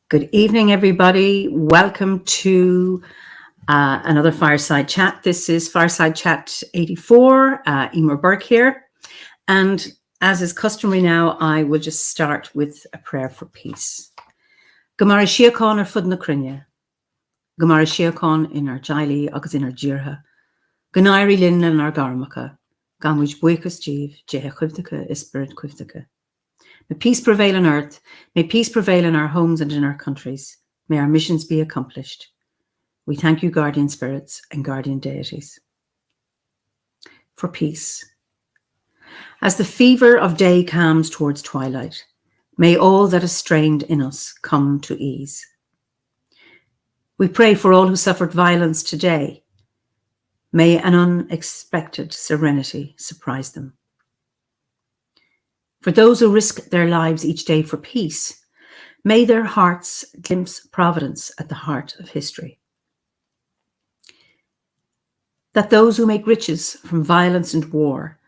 Good evening, everybody. Welcome to another Fireside Chat. This is Fireside Chat 84, Eimear Burke here. And as is customary now, I will just start with a prayer for peace. Gomara Siacán ar fud na crinne. Gomara Siacán in our Jaili agus in our Jirha. Ganairi lin in our Garmacha. Gamwich buicas jeev, jehe chivdaka, ispirit chivdaka. May peace prevail on earth. May peace prevail in our homes and in our countries. May our missions be accomplished. We thank you, guardian spirits and guardian deities. For peace. As the fever of day calms towards twilight, may all that is strained in us come to ease. We pray for all who suffered violence today. May an unexpected serenity surprise them. For those who risk their lives each day for peace, may their hearts glimpse providence at the heart of history. That those who make riches from violence and war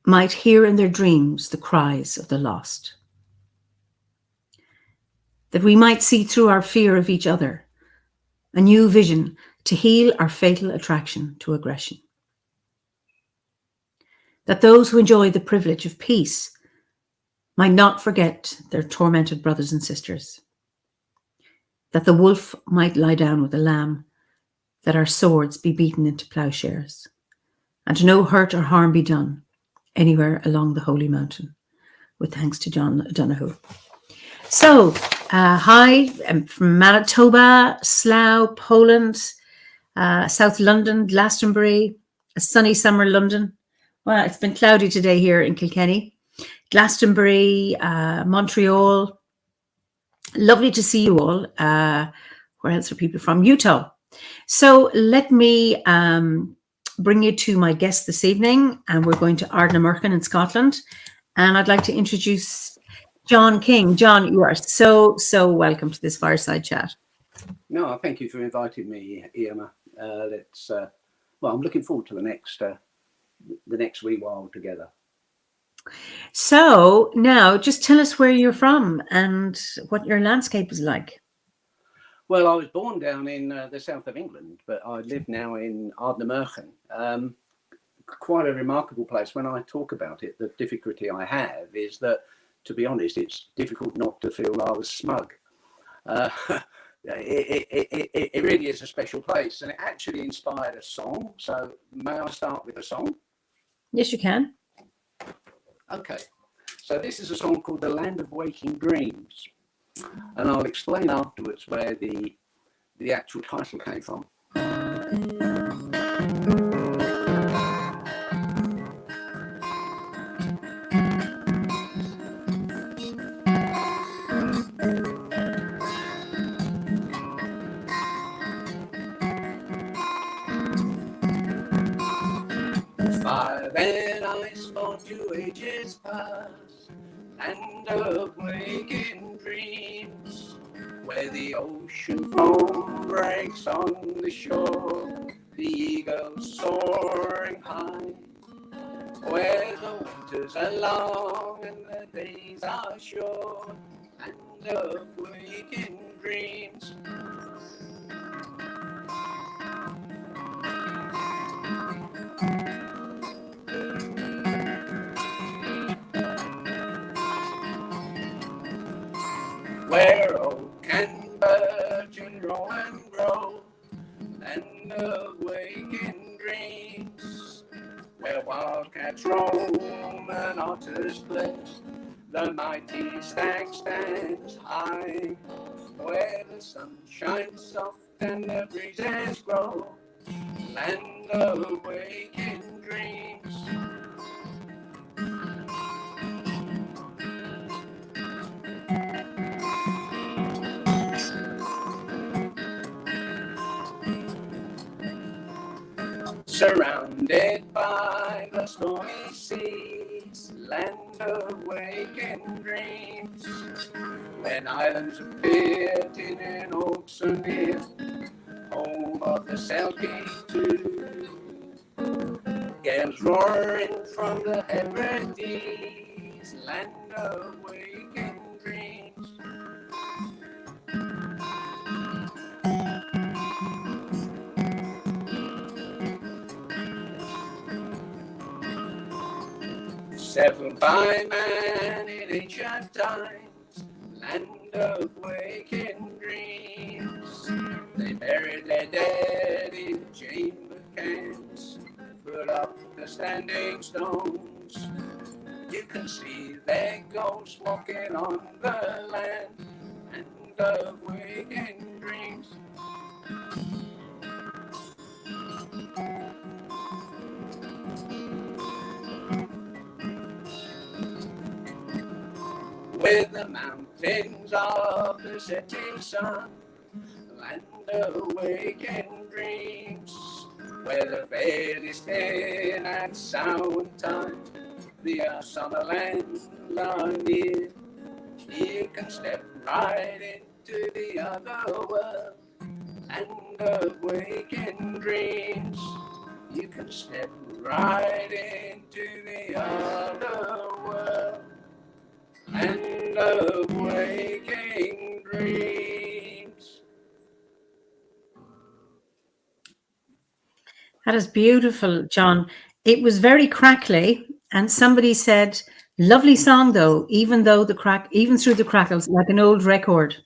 might hear in their dreams the cries of the lost. That we might see through our fear of each other a new vision to heal our fatal attraction to aggression. That those who enjoy the privilege of peace might not forget their tormented brothers and sisters. That the wolf might lie down with the lamb, that our swords be beaten into plowshares, and no hurt or harm be done anywhere along the holy mountain. With thanks to John Donoghue. So, hi, I'm from Manitoba, Slough, Poland, South London, Glastonbury, a sunny summer London. Well, it's been cloudy today here in Kilkenny. Glastonbury, Montreal. Lovely to see you all. Where else are people from? Utah. So let me bring you to my guest this evening, and we're going to Ardnamurchan in Scotland. And I'd like to introduce John King. John, you are so welcome to this Fireside Chat. No, thank you for inviting me, Eimear. I'm looking forward to the next wee while together. So now just tell us where you're from and what your landscape is like. Well, I was born down in the south of England, but I live now in Ardnamurchan. Quite a remarkable place. When I talk about it, the difficulty I have is that, to be honest, it's difficult not to feel rather smug. It really is a special place, and it actually inspired a song. So may I start with a song? Yes, you can. Okay, so this is a song called The Land of Waking Dreams, and I'll explain afterwards where the actual title came from. Fire and ice for 2 ages past, land of waking dreams, where the ocean foam breaks on the shore, the eagles soaring high, where the winters are long and the days are short, land of waking dreams. Where oak and birch and grow and grow, land of waking dreams, where wildcats roam and otters play, the mighty stag stands high, where the sun shines soft and the breezes grow, land of waking dreams. Surrounded by the stormy seas, land of waking dreams, when islands appeared in oaks and near, home of the Selkie too. Gales roaring from the Hebrides, land of waking dreams. settled by man in ancient times, land of waking dreams. They buried their dead in chamber camps, put up the standing stones. You can see their ghosts walking on the land of waking dreams. With the mountains of the setting sun, land of waking dreams, where the veil is thin and sound time, the summer lands are near. You can step right into the other world, land of waking dreams. You can step right into the other world, land of waking dreams. That is beautiful, John. It was very crackly, and somebody said, "Lovely song, though, even through the crackles, like an old record."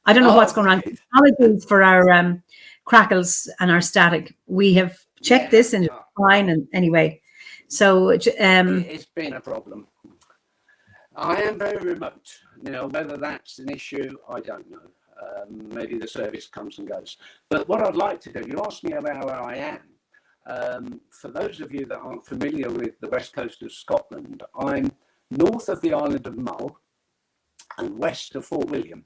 I don't know what's going on. Apologies for our crackles and our static. We have checked this and it's fine. And anyway, so it's been a problem. I am very remote. Whether that's an issue, I don't know. Maybe the service comes and goes. But what I'd like to do, you asked me about where I am. For those of you that aren't familiar with the west coast of Scotland, I'm north of the island of Mull and west of Fort William.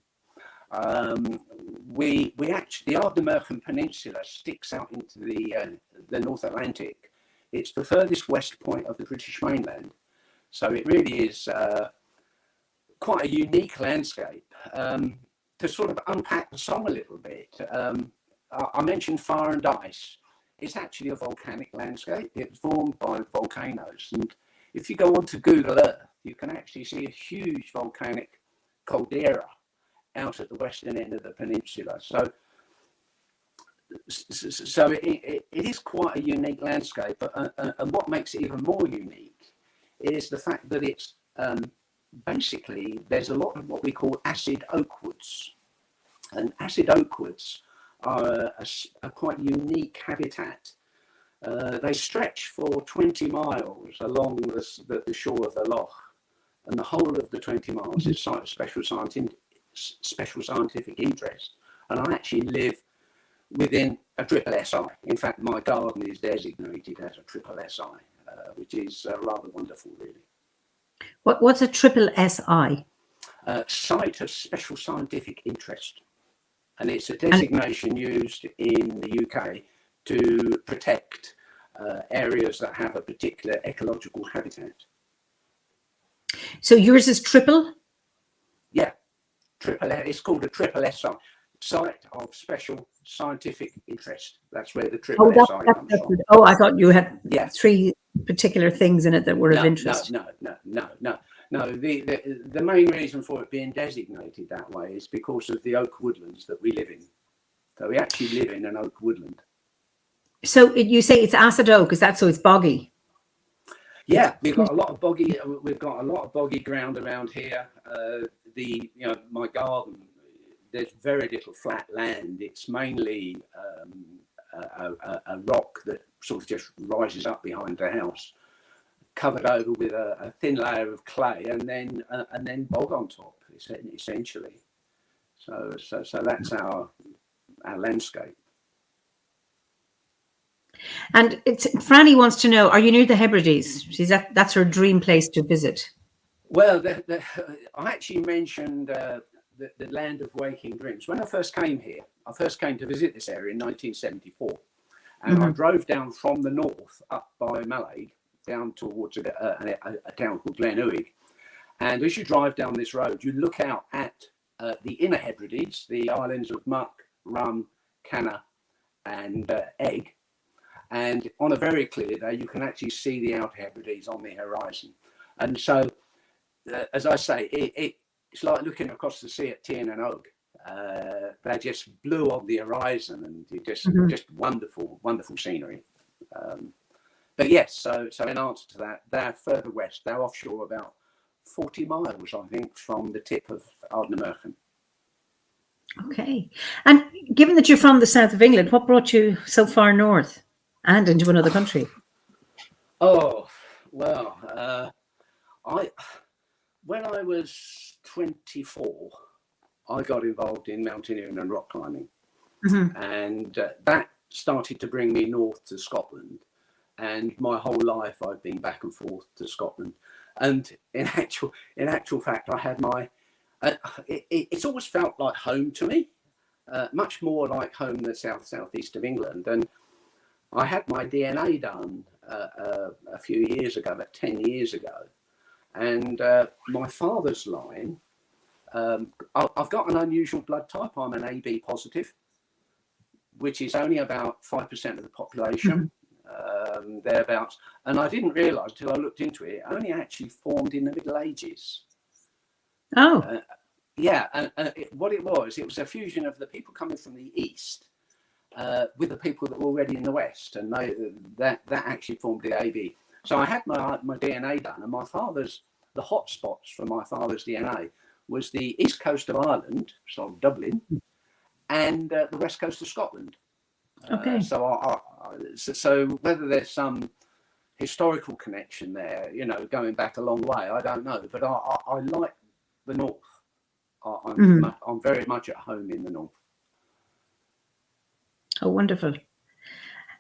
We actually, the Ardnamurchan Peninsula sticks out into the North Atlantic. It's the furthest west point of the British mainland. So it really is quite a unique landscape. To sort of unpack the song a little bit, I mentioned fire and ice. It's actually a volcanic landscape. It's formed by volcanoes. And if you go onto Google Earth, you can actually see a huge volcanic caldera out at the western end of the peninsula. So it is quite a unique landscape. And what makes it even more unique is the fact that it's basically, there's a lot of what we call acid oak woods. And acid oak woods are a quite unique habitat. They stretch for 20 miles along the shore of the loch, and the whole of the 20 miles is special scientific interest. And I actually live within a triple SI. In fact, my garden is designated as a triple SI, which is rather wonderful, really. What's a triple SI? Site of special scientific interest. And it's a designation used in the UK to protect areas that have a particular ecological habitat. So yours is triple? Yeah, it's called a triple SI, Site of Special Scientific Interest. That's where the triple SI comes from. Oh, I thought you had three particular things in it that were of interest. No. The main reason for it being designated that way is because of the oak woodlands that we live in. So we actually live in an oak woodland. So you say it's acid oak, is that so it's boggy? Yeah, we've got a lot of boggy ground around here. My garden, there's very little flat land. It's mainly a rock that sort of just rises up behind the house, covered over with a thin layer of clay, and then bog on top, essentially. So that's our landscape. And Franny wants to know: are you near the Hebrides? That's her dream place to visit. Well, I actually mentioned the land of waking dreams. When I first came here, I first came to visit this area in 1974, and I drove down from the north up by Mallaig down towards a town called Glenouig. And as you drive down this road, you look out at the inner Hebrides, the islands of Muck, Rum, Canna, and Egg. And on a very clear day, you can actually see the Outer Hebrides on the horizon. And so, as I say, it's like looking across the sea at Tiernan Og. They're just blue on the horizon, and just wonderful, wonderful scenery. But yes, so in answer to that, they're further west. They're offshore about 40 miles, I think, from the tip of Ardnamurchan. Okay. And given that you're from the south of England, what brought you so far north and into another country? Oh, well, when I was 24, I got involved in mountaineering and rock climbing. Mm-hmm. And that started to bring me north to Scotland. And my whole life I've been back and forth to Scotland. And in actual fact, I had my, it's always felt like home to me, much more like home than southeast of England. And I had my DNA done a few years ago, about 10 years ago. And my father's line, I've got an unusual blood type. I'm an AB positive, which is only about 5% of the population. Mm-hmm. Thereabouts. And I didn't realise until I looked into it, it only actually formed in the Middle Ages. Oh. Yeah, and what it was a fusion of the people coming from the east with the people that were already in the west, and that actually formed the AB. So I had my DNA done, and the hot spots for my father's DNA was the east coast of Ireland, so Dublin, and the west coast of Scotland. Okay. So whether there's some historical connection there, going back a long way, I don't know. But I like the north. I'm very much at home in the north. Oh, wonderful.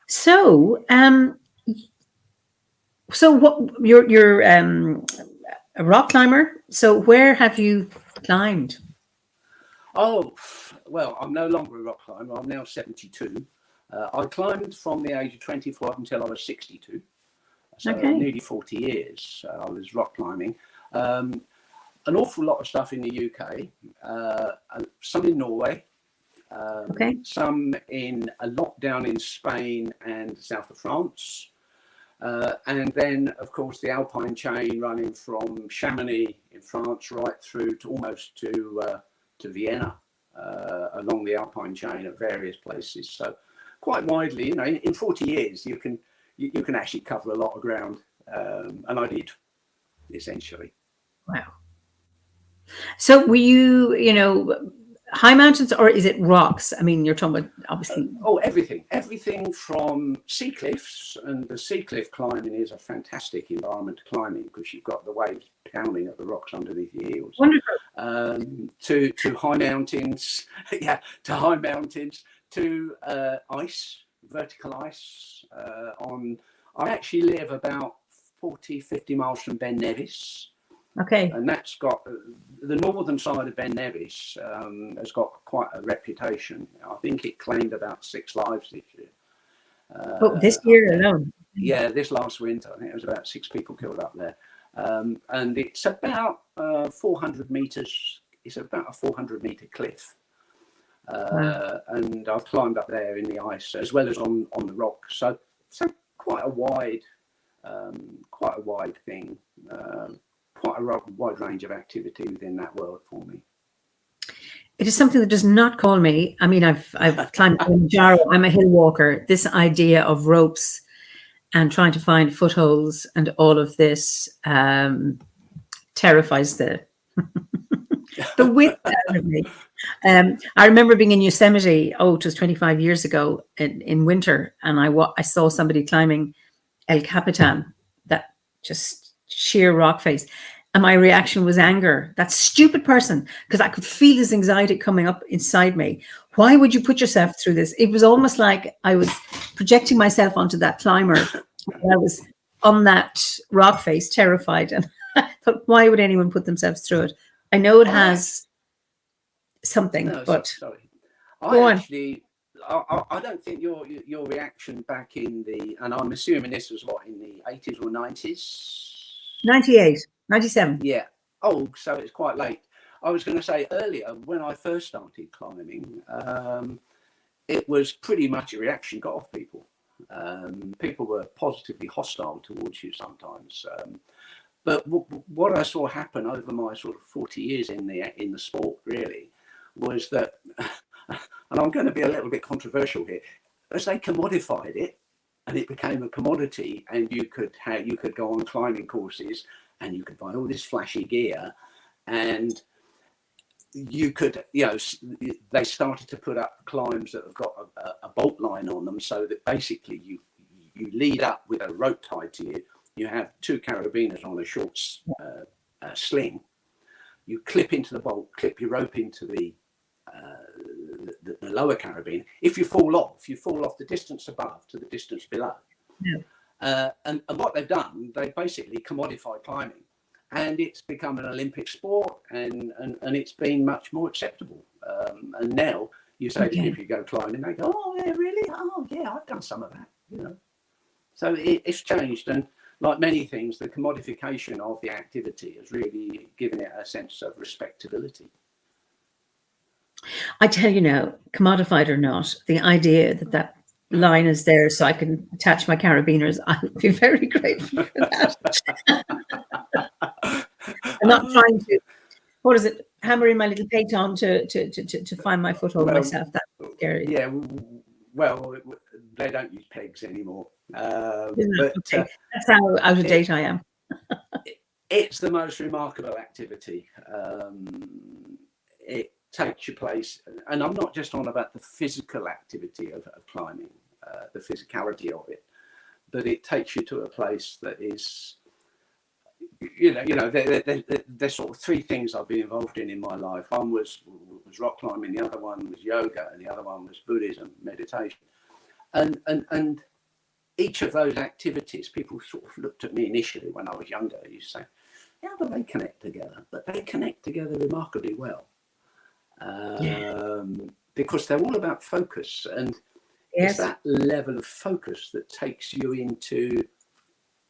So, what you're a rock climber. So where have you climbed? Oh, well, I'm no longer a rock climber. I'm now 72. I climbed from the age of 24 until I was 62. So nearly 40 years I was rock climbing. An awful lot of stuff in the UK, some in Norway, some a lot down in Spain and south of France. And then, of course, the Alpine chain running from Chamonix in France right through to almost to Vienna along the Alpine chain at various places. So quite widely, in 40 years, you can actually cover a lot of ground. And I did, essentially. Wow. So were you, high mountains, or is it rocks? I mean, you're talking about obviously. Everything from sea cliffs, and the sea cliff climbing is a fantastic environment to climb in because you've got the waves pounding at the rocks underneath your heels. Wonderful. To high mountains, to ice, vertical ice. I actually live about 40-50 miles from Ben Nevis. Okay. And that's got the northern side of Ben Nevis has got quite a reputation. I think it claimed about 6 lives this year. This year alone? Yeah, this last winter. I think there was about 6 people killed up there. And it's about 400 meters. It's about a 400-meter cliff. Wow. And I've climbed up there in the ice as well as on the rocks. So quite a wide thing. Quite a wide range of activity within that world for me. It is something that does not call me. I mean, I've climbed Kilimanjaro. I'm a hill walker. This idea of ropes and trying to find footholds and all of this terrifies the width out of me. I remember being in Yosemite. It was 25 years ago in winter, and I saw somebody climbing El Capitan, that just sheer rock face. And my reaction was anger. That stupid person, because I could feel his anxiety coming up inside me. Why would you put yourself through this? It was almost like I was projecting myself onto that climber. I was on that rock face, terrified. And I thought, why would anyone put themselves through it? I know it has something, but sorry. I don't think your reaction back in and I'm assuming this was in the 80s or 90s? 98, 97. Yeah. Oh, so it's quite late. I was going to say earlier, when I first started climbing, it was pretty much a reaction got off people. People were positively hostile towards you sometimes. But what I saw happen over my sort of 40 years in the sport really was that, and I'm going to be a little bit controversial here, as they commodified it, and it became a commodity, and you could go on climbing courses, and you could buy all this flashy gear, and you could, they started to put up climbs that have got a bolt line on them, so that basically you lead up with a rope tied to you. You have 2 carabiners on a short sling. You clip into the bolt, clip your rope into the lower carabiner. If you fall off the distance above to the distance below. Yeah. And what they've done, they've basically commodified climbing, and it's become an Olympic sport, and it's been much more acceptable. And now you say to people, you go climbing, they go, oh yeah, really? Oh yeah, I've done some of that. So it's changed, and like many things, the commodification of the activity has really given it a sense of respectability. I tell you now, commodified or not, the idea that line is there so I can attach my carabiners, I would be very grateful for that. I'm not trying to, what is it, hammering my little payton to find my foothold myself. That's scary. Yeah, well, they don't use pegs anymore. But okay. That's how out of date I am. It's the most remarkable activity. It takes your place, and I'm not just on about the physical activity of climbing, the physicality of it, but it takes you to a place that is, there's sort of 3 things I've been involved in my life. One was rock climbing, the other one was yoga, and the other one was Buddhism, meditation. And each of those activities, people sort of looked at me initially when I was younger. You say, how do they connect together? But they connect together remarkably well. Because they're all about focus, and it's that level of focus that takes you into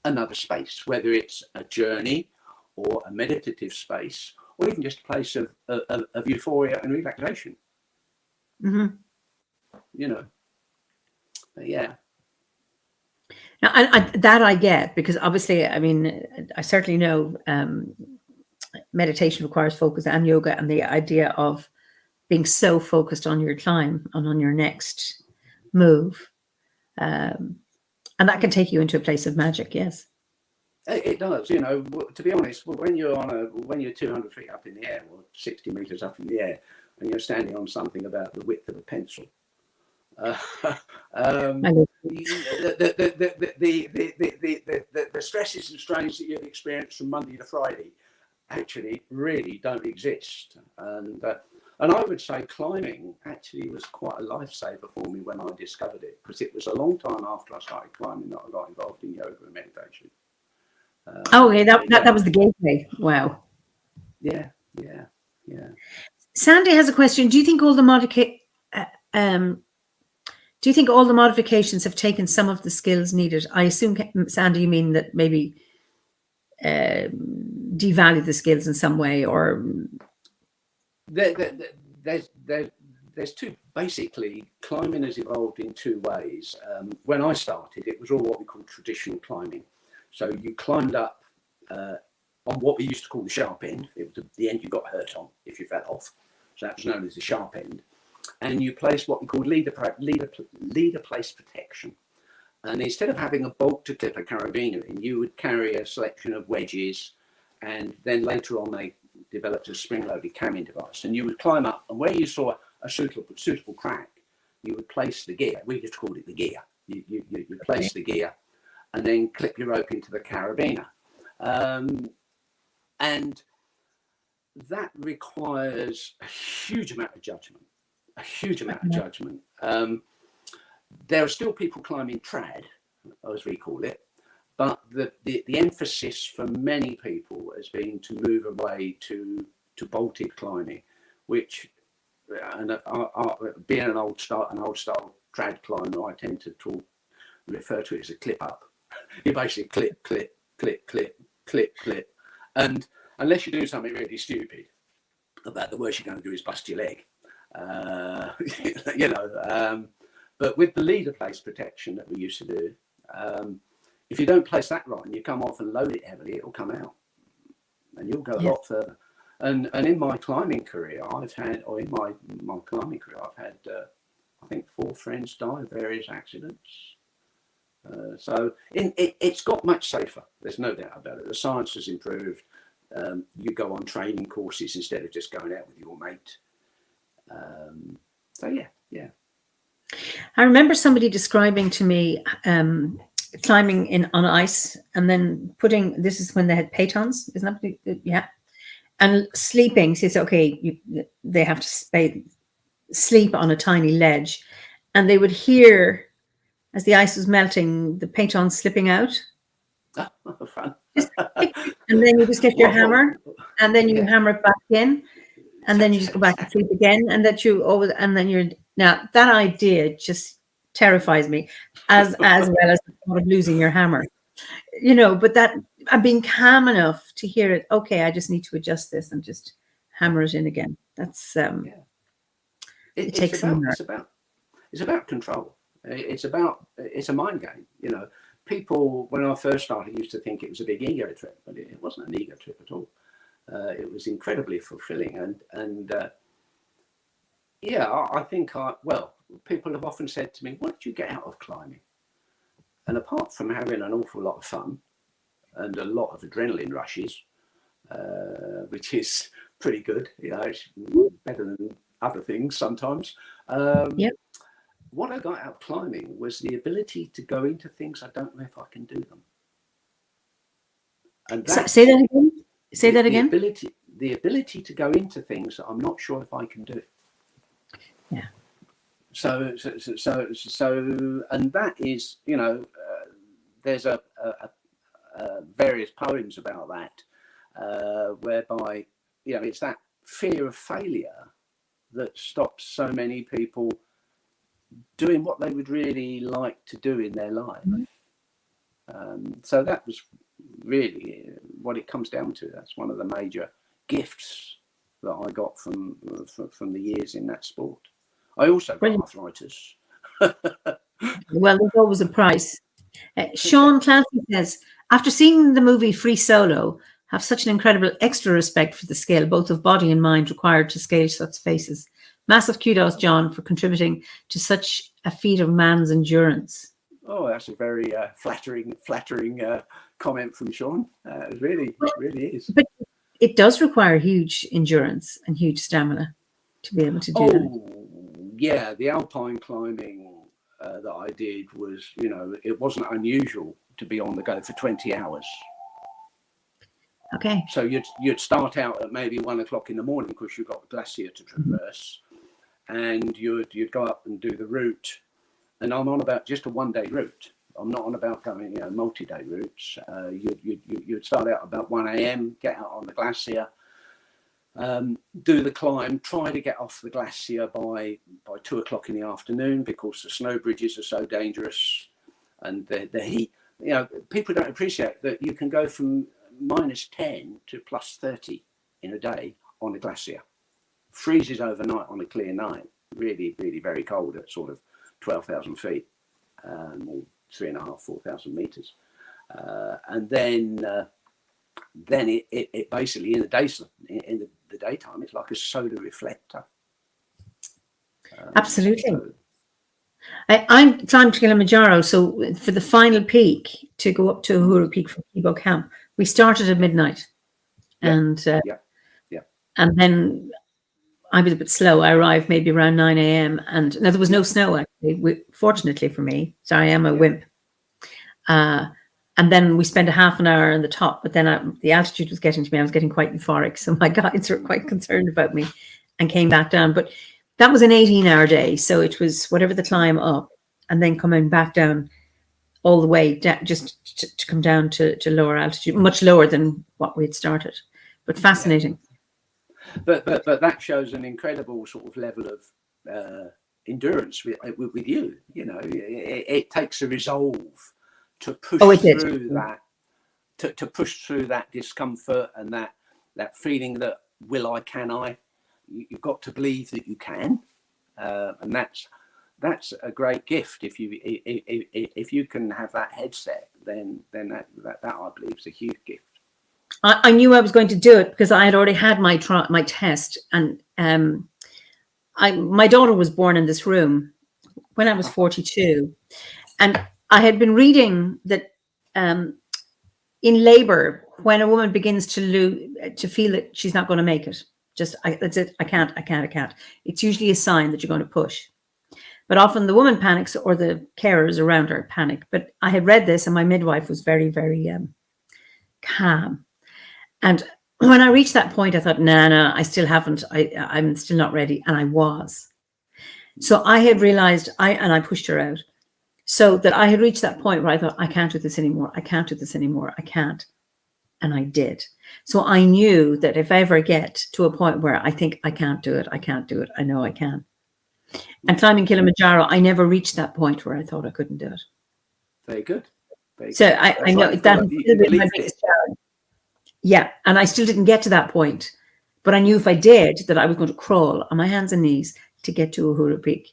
another space, whether it's a journey or a meditative space, or even just a place of euphoria and relaxation. Mm-hmm. But yeah. Now, that I get, because obviously, I mean, I certainly know meditation requires focus, and yoga, and the idea of being so focused on your climb and on your next move. And that can take you into a place of magic, yes. It does, to be honest, when you're 200 feet up in the air, or 60 meters up in the air, and you're standing on something about the width of a pencil, the stresses and strains that you've experienced from Monday to Friday actually really don't exist. And I would say climbing actually was quite a lifesaver for me when I discovered it, because it was a long time after I started climbing that I got involved in yoga and meditation. Okay, that was the gateway. Wow. Yeah. Sandy has a question. Do you think all the modifications have taken some of the skills needed? I assume, Sandy, you mean that maybe devalue the skills in some way, or there's 2. Basically, climbing has evolved in 2 ways. When I started, it was all what we call traditional climbing. So you climbed up on what we used to call the sharp end. It was the end you got hurt on if you fell off. So that was known as the sharp end. And you placed what we called leader place protection. And instead of having a bolt to clip a carabiner in, you would carry a selection of wedges, and then later on they developed a spring-loaded camming device. And you would climb up, and where you saw a suitable crack, you would place the gear. We just called it the gear. You place the gear, and then clip your rope into the carabiner. And that requires a huge amount of judgment. There are still people climbing trad, as we call it, but the emphasis for many people has been to move away to bolted climbing, which, and being an old style trad climber, I tend to refer to it as a clip up. You basically clip, and unless you do something really stupid, about the worst you're going to do is bust your leg. But with the leader place protection that we used to do, if you don't place that right and you come off and load it heavily, it'll come out, and you'll go a lot further. And in my climbing career, I think 4 friends die of various accidents. So it's got much safer. There's no doubt about it. The science has improved. You go on training courses instead of just going out with your mate. So yeah. I remember somebody describing to me climbing on ice and then this is when they had pitons, isn't that? Yeah. And sleeping. Says, okay, they have to sleep on a tiny ledge. And they would hear, as the ice was melting, the pitons slipping out. Oh, fun. And then you just get your hammer, and then you hammer it back in, and then you just go back to sleep again, and now that idea just terrifies me, as well as the thought of losing your hammer, but that I'm being calm enough to hear it. Okay, I just need to adjust this and just hammer it in again. That's it's about control. It's a mind game. People, when I first started, used to think it was a big ego trip, but it wasn't an ego trip at all. It was incredibly fulfilling, and I think people have often said to me, "What did you get out of climbing?" And apart from having an awful lot of fun and a lot of adrenaline rushes, which is pretty good, it's better than other things sometimes. What I got out of climbing was the ability to go into things I don't know if I can do them. And say that again. Say that again. The ability to go into things that I'm not sure if I can do. Yeah. So, and that is, there's a various poems about that, whereby, it's that fear of failure that stops so many people doing what they would really like to do in their life. So that was really what it comes down to. That's one of the major gifts that I got from the years in that sport. I also got arthritis. Well, there's always a price. Sean Clancy says, after seeing the movie Free Solo, have such an incredible extra respect for the skill, both of body and mind, required to scale such spaces. Massive kudos, John, for contributing to such a feat of man's endurance. Oh, that's a very flattering comment from Sean. It really is. But it does require huge endurance and huge stamina to be able to do that. Yeah, the alpine climbing that I did was, it wasn't unusual to be on the go for 20 hours. Okay. So you'd start out at maybe 1 o'clock in the morning because you've got a glacier to traverse, and you'd go up and do the route. And I'm on about just a one-day route. I'm not on about going, multi-day routes. You'd start out about 1 a.m., get out on the glacier, do the climb, try to get off the glacier by 2 o'clock in the afternoon because the snow bridges are so dangerous, and the heat. People don't appreciate that you can go from -10 to +30 in a day on a glacier. Freezes overnight on a clear night. Really, really very cold at sort of 12,000 feet, or 3,500, 4,000 meters, and then it basically in the daytime it's like a solar reflector. Absolutely. I'm climbed Kilimanjaro, so for the final peak to go up to Uhuru Peak from Kibo Camp, we started at midnight, and then I was a bit slow. I arrived maybe around 9 a.m. and now there was no snow actually, fortunately for me. So I am a wimp. And then we spent a half an hour on the top, but then the altitude was getting to me. I was getting quite euphoric, so my guides were quite concerned about me and came back down. But that was an 18-hour day, so it was whatever the climb up and then coming back down all the way just to come down to lower altitude, much lower than what we had started, but fascinating. But that shows an incredible sort of level of endurance with you. It takes a resolve to push through that, to push through that discomfort and that feeling that can I? You've got to believe that you can, and that's a great gift. If you can have that headset, then that I believe is a huge gift. I knew I was going to do it because I had already had my test, and my daughter was born in this room when I was 42, and I had been reading that in labor, when a woman begins to feel that she's not going to make it, that's it. I can't. It's usually a sign that you're going to push. But often the woman panics or the carers around her panic. But I had read this and my midwife was very, very calm. And when I reached that point, I thought, no, I still haven't. I'm still not ready. And I was. So I had realized I pushed her out. So that I had reached that point where I thought, I can't do this anymore. I can't do this anymore. I can't. And I did. So I knew that if I ever get to a point where I think I can't do it, I know I can. And climbing Kilimanjaro, I never reached that point where I thought I couldn't do it. Very good. So I know that my biggest challenge. Yeah, and I still didn't get to that point, but I knew if I did, that I was going to crawl on my hands and knees to get to Uhuru Peak.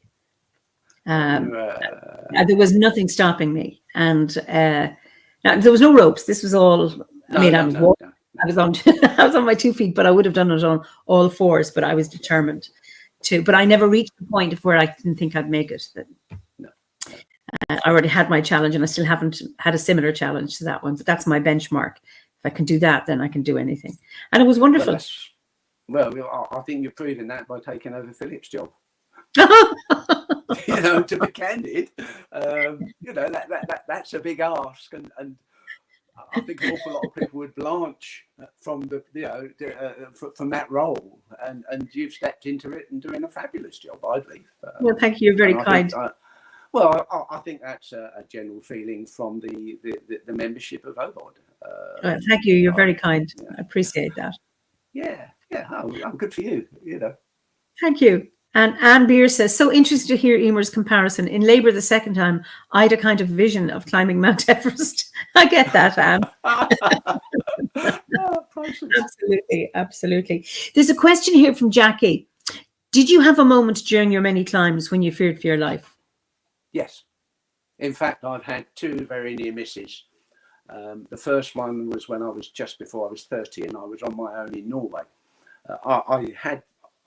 There was nothing stopping me, and now, there was no ropes. This was all. I was on I was on my 2 feet, but I would have done it on all fours. But I was determined to. But I never reached the point of where I didn't think I'd make it. I already had my challenge, and I still haven't had a similar challenge to that one. But that's my benchmark. If I can do that, then I can do anything. And it was wonderful. Well, I think you're proving that by taking over Philip's job. To be candid, that's a big ask, and I think an awful lot of people would blanch from from that role, and you've stepped into it and doing a fabulous job, I believe. Well, thank you. You're very kind. I think that's a general feeling from the membership of OBOD. Thank you. You're very kind. Yeah. I appreciate that. Yeah. I'm good for you. Thank you. And Anne Beer says, so interested to hear Eimear's comparison. In labour the second time, I had a kind of vision of climbing Mount Everest. I get that, Anne. Absolutely. There's a question here from Jackie. Did you have a moment during your many climbs when you feared for your life? Yes. In fact, I've had 2 very near misses. The first one was when I was just before I was 30 and I was on my own in Norway.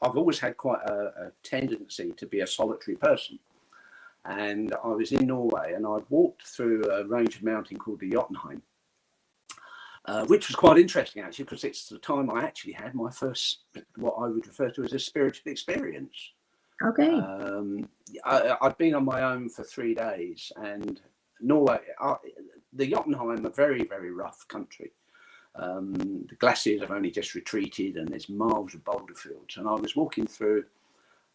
I've always had quite a tendency to be a solitary person. And I was in Norway and I'd walked through a range of mountain called the Jotunheim, which was quite interesting actually, because it's the time I actually had my first, what I would refer to as a spiritual experience. Okay. I'd been on my own for 3 days, and Norway, the Jotunheim, a very, very rough country. The glaciers have only just retreated and there's miles of boulder fields, and I was walking through,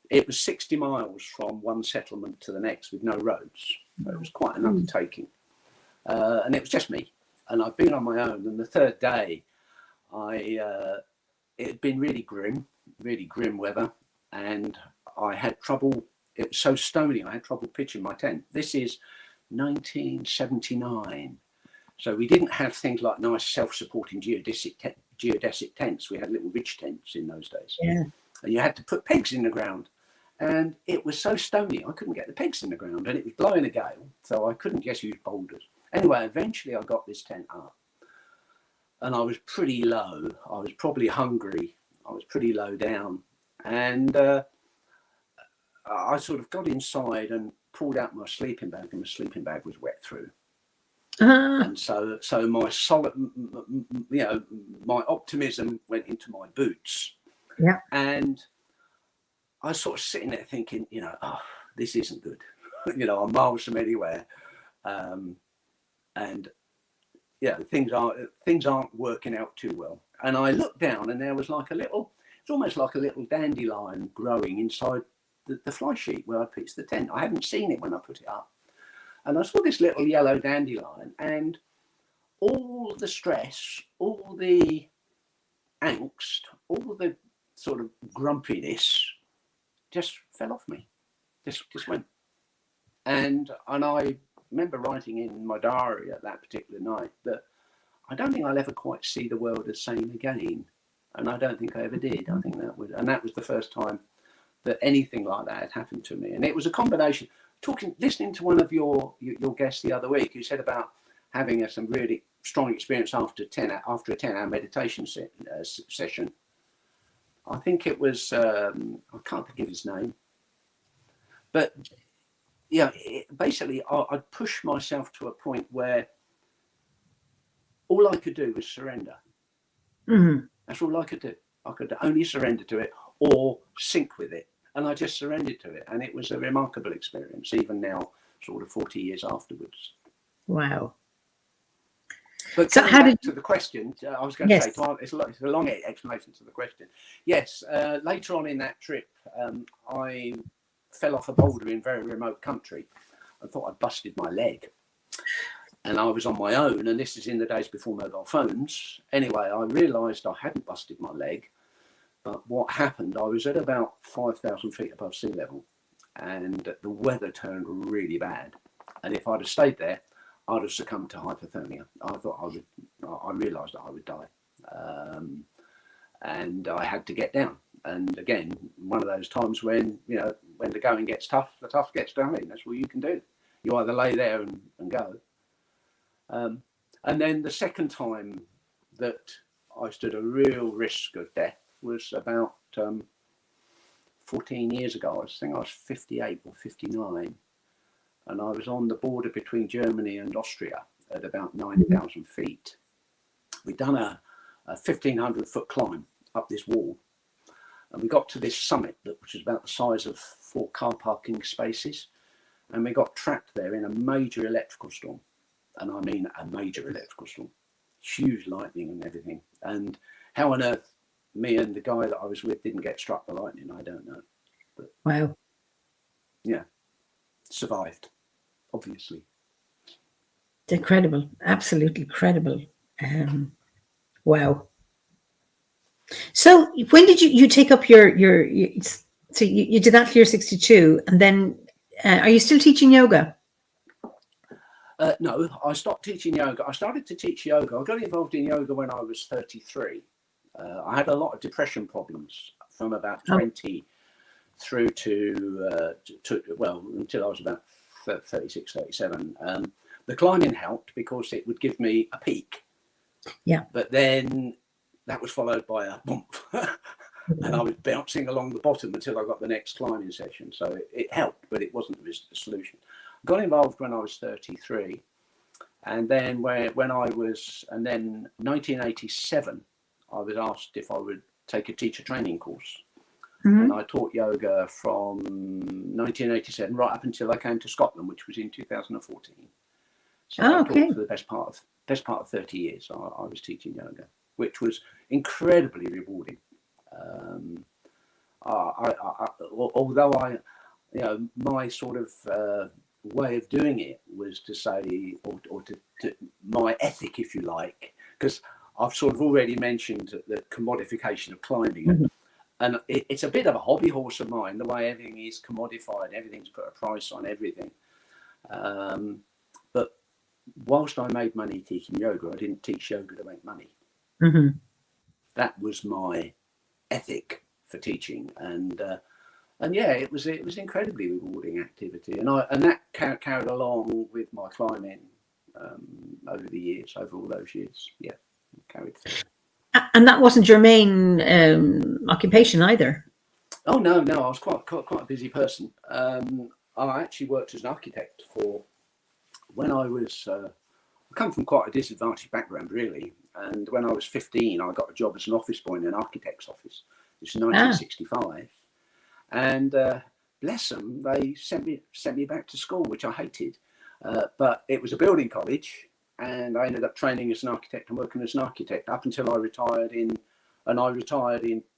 it was 60 miles from one settlement to the next with no roads. So it was quite an undertaking, and it was just me, and I'd been on my own. And the third day it had been really grim weather, and I had trouble, it was so stony, I had trouble pitching my tent. This is 1979. So we didn't have things like nice self-supporting geodesic tents. We had little ridge tents in those days. Yeah. And you had to put pegs in the ground. And it was so stony, I couldn't get the pegs in the ground. And it was blowing a gale, so I couldn't just use boulders. Anyway, eventually I got this tent up. And I was pretty low. I was probably hungry. I was pretty low down. And I sort of got inside and pulled out my sleeping bag, and my sleeping bag was wet through. And so my solid, my optimism went into my boots. Yeah. And I was sort of sitting there thinking, this isn't good. I'm miles from anywhere. And things aren't working out too well. And I looked down, and there was it's almost like a little dandelion growing inside the fly sheet where I pitched the tent. I hadn't seen it when I put it up. And I saw this little yellow dandelion, and all the stress, all the angst, all the sort of grumpiness just fell off me, just went. And I remember writing in my diary at that particular night that I don't think I'll ever quite see the world the same again. And I don't think I ever did. I think that was the first time that anything like that had happened to me. And it was a combination. Listening to one of your guests the other week, who said about having some really strong experience after a 10-hour meditation session. I think it was I can't think of his name, but basically I'd push myself to a point where all I could do was surrender. That's all I could do. I could only surrender to it or sync with it. And I just surrendered to it. And it was a remarkable experience, even now, sort of 40 years afterwards. Wow. But so how did to the question, I was going to say, it's a long explanation to the question. Yes, later on in that trip, I fell off a boulder in a very remote country. I thought I'd busted my leg. And I was on my own, and this is in the days before mobile phones. Anyway, I realised I hadn't busted my leg. But what happened, I was at about 5,000 feet above sea level, and the weather turned really bad. And if I'd have stayed there, I'd have succumbed to hypothermia. I realised that I would die. And I had to get down. And again, one of those times when, when the going gets tough, the tough gets going. That's what you can do. You either lay there and go. And then the second time that I stood a real risk of death was about 14 years ago. I think I was 58 or 59. And I was on the border between Germany and Austria at about 9,000 feet. We'd done a 1,500 foot climb up this wall. And we got to this summit, which was about the size of 4 car parking spaces. And we got trapped there in a major electrical storm. And I mean a major electrical storm. Huge lightning and everything. And how on earth me and the guy that I was with didn't get struck by lightning, I don't know. But, wow. Yeah. Survived, obviously. It's incredible. Absolutely incredible. Wow. So when did you take up your so you did that for your 62, and then are you still teaching yoga? No, I stopped teaching yoga. I started to teach yoga. I got involved in yoga when I was 33. I had a lot of depression problems from about 20 through to until I was about 36, 37. The climbing helped because it would give me a peak. Yeah. But then that was followed by a bump. And I was bouncing along the bottom until I got the next climbing session. So it helped, but it wasn't the solution. I got involved when I was 33. And then when I was, and then 1987, I was asked if I would take a teacher training course. And I taught yoga from 1987 right up until I came to Scotland, which was in 2014. So I taught for the best part of 30 years. I was teaching yoga, which was incredibly rewarding. Although my sort of way of doing it was to say, or to my ethic, if you like, because I've sort of already mentioned the commodification of climbing. And it's a bit of a hobby horse of mine, the way everything is commodified, everything's put a price on everything. But whilst I made money teaching yoga, I didn't teach yoga to make money. That was my ethic for teaching. And yeah, it was incredibly rewarding activity. And that carried along with my climbing over the years, over all those years. Yeah, carried through. And that wasn't your main occupation either. Oh no, I was quite a busy person. I actually worked as an architect when I was. I come from quite a disadvantaged background, really. And when I was 15, I got a job as an office boy in an architect's office. This is 1965, and bless them, they sent me back to school, which I hated. But it was a building college. And I ended up training as an architect and working as an architect up until I retired in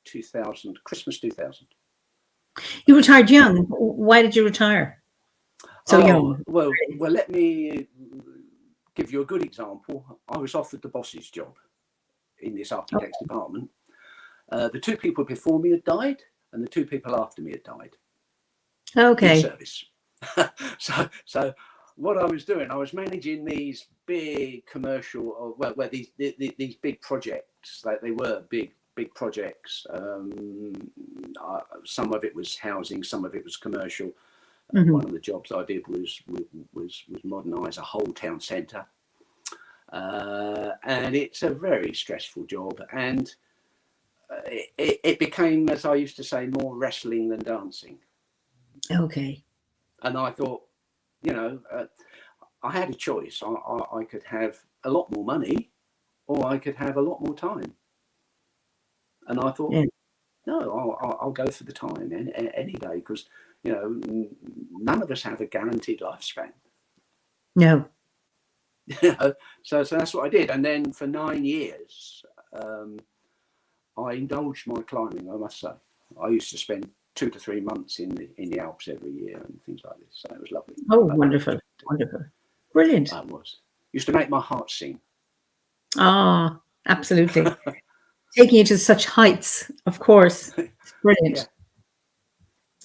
2000, Christmas 2000. You retired young. Why did you retire so young? Well, let me give you a good example. I was offered the boss's job in this architect's department. The 2 people before me had died, and the 2 people after me had died. Okay. In service. So what I was doing, I was managing these big commercial, these big projects. They were big projects. Some of it was housing, some of it was commercial. One of the jobs I did was modernise a whole town centre, and it's a very stressful job. And it became, as I used to say, more wrestling than dancing. Okay. And I thought, you know, I had a choice. I could have a lot more money, or I could have a lot more time. And I thought, Yeah. no, I'll go for the time any day, because, you know, none of us have a guaranteed lifespan. No. You know, so that's what I did. And then for 9 years, I indulged my climbing, I must say. I used to spend 2 to 3 months in the Alps every year and things like this. So it was lovely. Oh, wonderful. Wonderful. Brilliant. It was. Used to make my heart sing. Ah, absolutely. Taking you to such heights, of course. It's brilliant.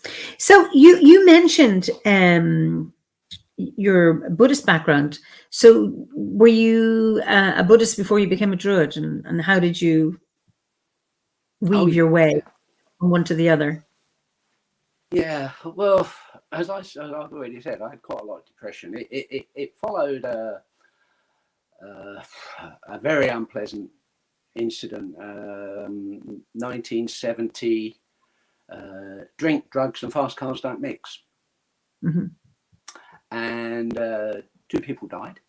Yeah. So you mentioned your Buddhist background. So were you a Buddhist before you became a Druid, and how did you weave your way from one to the other? Yeah, well, as I've already said, I had quite a lot of depression. It followed a very unpleasant incident, 1970. Drink, drugs, and fast cars don't mix. Mm-hmm. And 2 people died.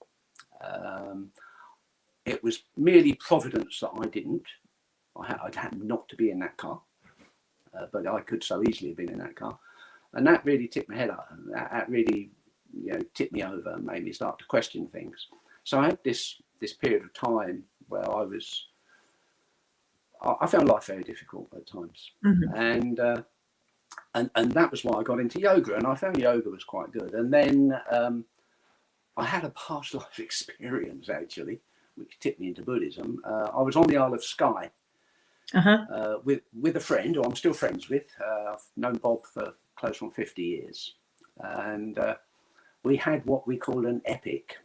It was merely providence that I didn't. I happened not to be in that car, but I could so easily have been in that car. And that really tipped my head up. That really, you know, tipped me over and made me start to question things. So I had this period of time where I found life very difficult at times. Mm-hmm. And that was why I got into yoga, and I found yoga was quite good. And then I had a past life experience, actually, which tipped me into Buddhism. I was on the Isle of Skye with a friend who I'm still friends with. I've known Bob for close on 50 years. And we had what we call an epic.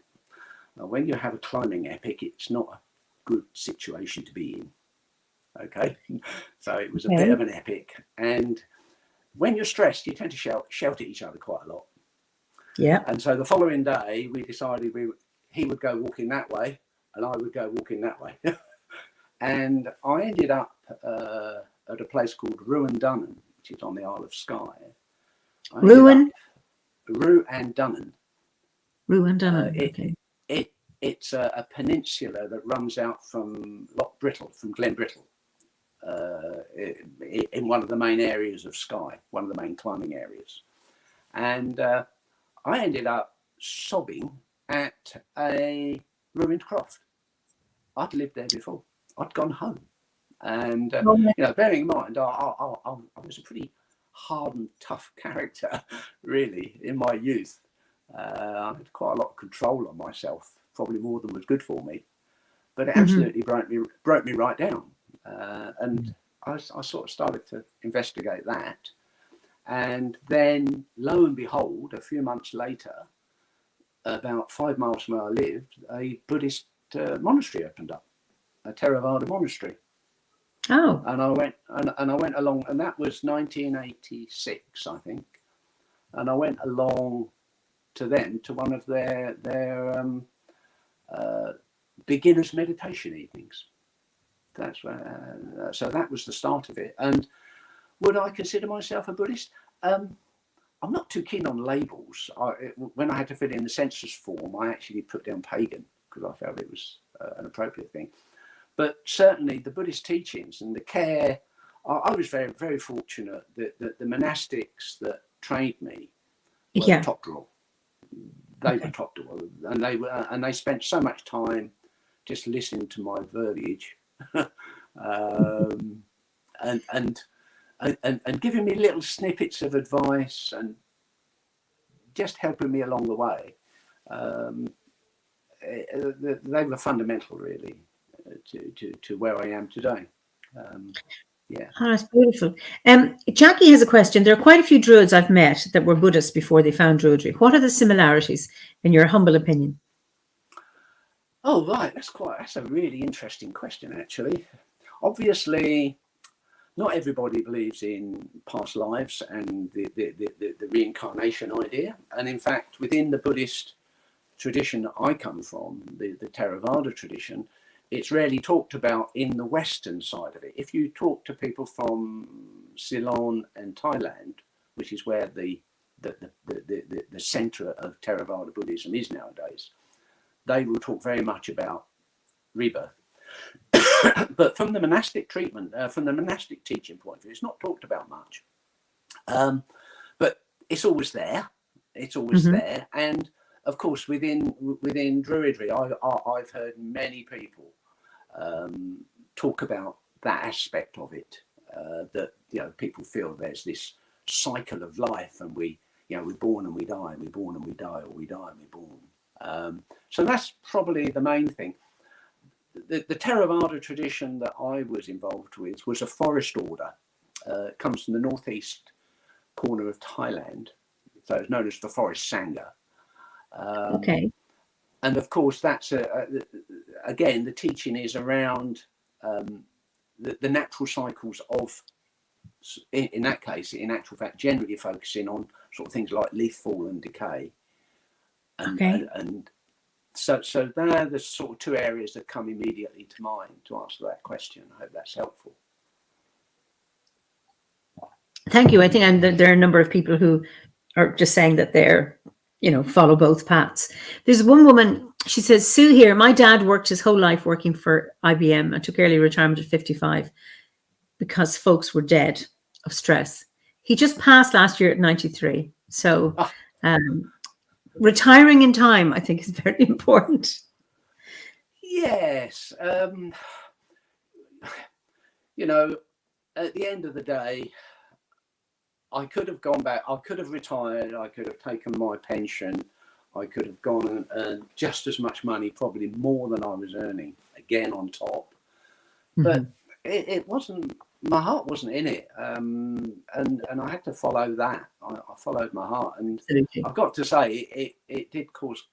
When you have a climbing epic, it's not a good situation to be in. Okay, so it was a bit of an epic. And when you're stressed, you tend to shout at each other quite a lot. Yeah. And so the following day, we decided he would go walking that way, and I would go walking that way. And I ended up at a place called Reconditioning, which is on the Isle of Skye. Reconditioning. Okay. It's a peninsula that runs out from Loch Brittle, from Glen Brittle, in one of the main areas of Skye, one of the main climbing areas. And I ended up sobbing at a ruined croft. I'd lived there before. I'd gone home. And, you know, bearing in mind, I was a pretty hard and tough character, really, in my youth. I had quite a lot of control on myself, probably more than was good for me. But it absolutely broke me right down. And I sort of started to investigate that. And then, lo and behold, a few months later, about 5 miles from where I lived, a Buddhist monastery opened up, a Theravada monastery. Oh. And I went along, and that was 1986, I think. And I went along to them to one of their beginners meditation evenings. That's where, so that was the start of it. And would I consider myself a Buddhist? I'm not too keen on labels. When I had to fill in the census form, I actually put down pagan because I felt it was an appropriate thing. But certainly the Buddhist teachings and the care, I was very, very fortunate that the monastics that trained me were top drawer. They were top drawer, and they spent so much time just listening to my verbiage, and giving me little snippets of advice and just helping me along the way. They were fundamental, really, to where I am today. Yeah. Oh, that's beautiful. Jackie has a question. There are quite a few Druids I've met that were Buddhists before they found Druidry. What are the similarities, in your humble opinion? Oh, right. That's a really interesting question, actually. Obviously, not everybody believes in past lives and the reincarnation idea. And in fact, within the Buddhist tradition that I come from, the Theravada tradition, it's rarely talked about in the Western side of it. If you talk to people from Ceylon and Thailand, which is where the the center of Theravada Buddhism is nowadays, they will talk very much about rebirth. But from the monastic treatment, from the monastic teaching point of view, it's not talked about much. But it's always there. It's always there. And of course, within Druidry, I've heard many people talk about that aspect of it. That people feel there's this cycle of life, and we're born and we die, we're born and we die, or we die and we're born. So that's probably the main thing. The Theravada tradition that I was involved with was a forest order. It comes from the northeast corner of Thailand, so it's known as the Forest Sangha. Okay. And of course, that's again, the teaching is around the natural cycles of, in that case, in actual fact, generally focusing on sort of things like leaf fall and decay. And so they're the sort of two areas that come immediately to mind to answer that question. I hope that's helpful. Thank you. I think there are a number of people who are just saying that they're, follow both paths. There's one woman, she says, Sue here, my dad worked his whole life working for IBM and took early retirement at 55 because folks were dead of stress. He just passed last year at 93. So retiring in time, I think, is very important. Yes. At the end of the day, I could have gone back. I could have retired. I could have taken my pension. I could have gone and earned just as much money, probably more than I was earning, again on top. But it wasn't. My heart wasn't in it, and I had to follow that. I followed my heart, and absolutely. I've got to say, it did cause.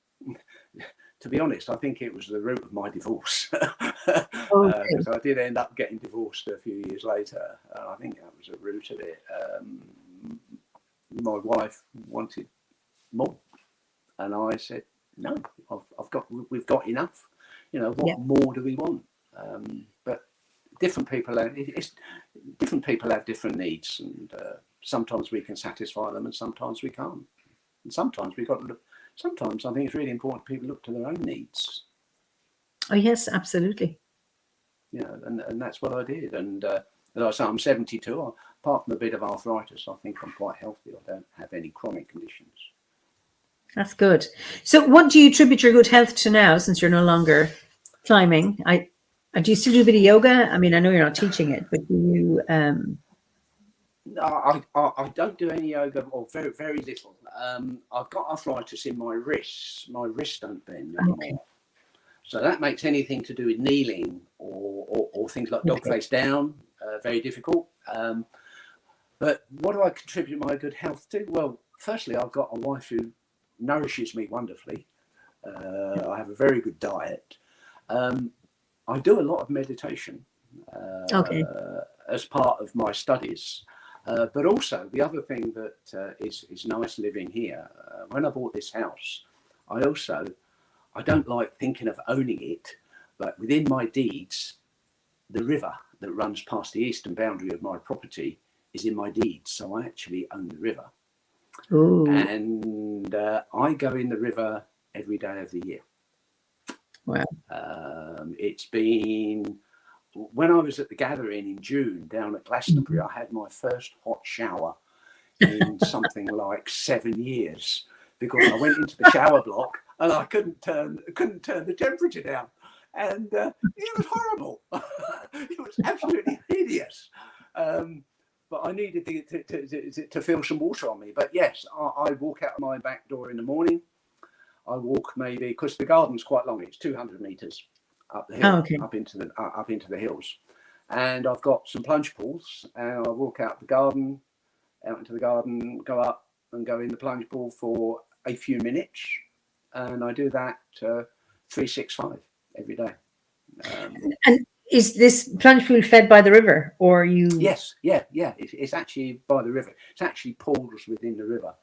To be honest, I think it was the root of my divorce. Because I did end up getting divorced a few years later. I think that was the root of it. My wife wanted more, and I said, "No, we've got enough. What more do we want?" But different people have different needs, and sometimes we can satisfy them, and sometimes we can't. And sometimes Sometimes I think it's really important people look to their own needs. Oh yes, absolutely. And that's what I did. And as I say, I'm 72. Apart from a bit of arthritis, I think I'm quite healthy. I don't have any chronic conditions. That's good. So what do you attribute your good health to now, since you're no longer climbing? Do you still do a bit of yoga? I mean, I know you're not teaching it, but do you... No, I don't do any yoga, or very, very little. I've got arthritis in my wrists. My wrists don't bend anymore. Okay. So that makes anything to do with kneeling or things like dog face down very difficult. But what do I contribute my good health to? Well, firstly, I've got a wife who nourishes me wonderfully. I have a very good diet. I do a lot of meditation as part of my studies. But also, the other thing that is nice living here, when I bought this house, I don't like thinking of owning it, but within my deeds, the river that runs past the eastern boundary of my property is in my deeds. So I actually own the river. Ooh. And I go in the river every day of the year. Wow. It's been... When I was at the gathering in June down at Glastonbury, I had my first hot shower in something like 7 years, because I went into the shower block and I couldn't turn the temperature down, and it was horrible. It was absolutely hideous. But I needed to feel some water on me. But yes, I walk out of my back door in the morning. I walk maybe, because the garden's quite long. It's 200 meters. Up the hill, up into the hills, and I've got some plunge pools, and I walk out into the garden, go up and go in the plunge pool for a few minutes, and I do that 365 every day. And is this plunge pool fed by the river, or you? Yes, yeah. It's actually by the river. It's actually pools within the river,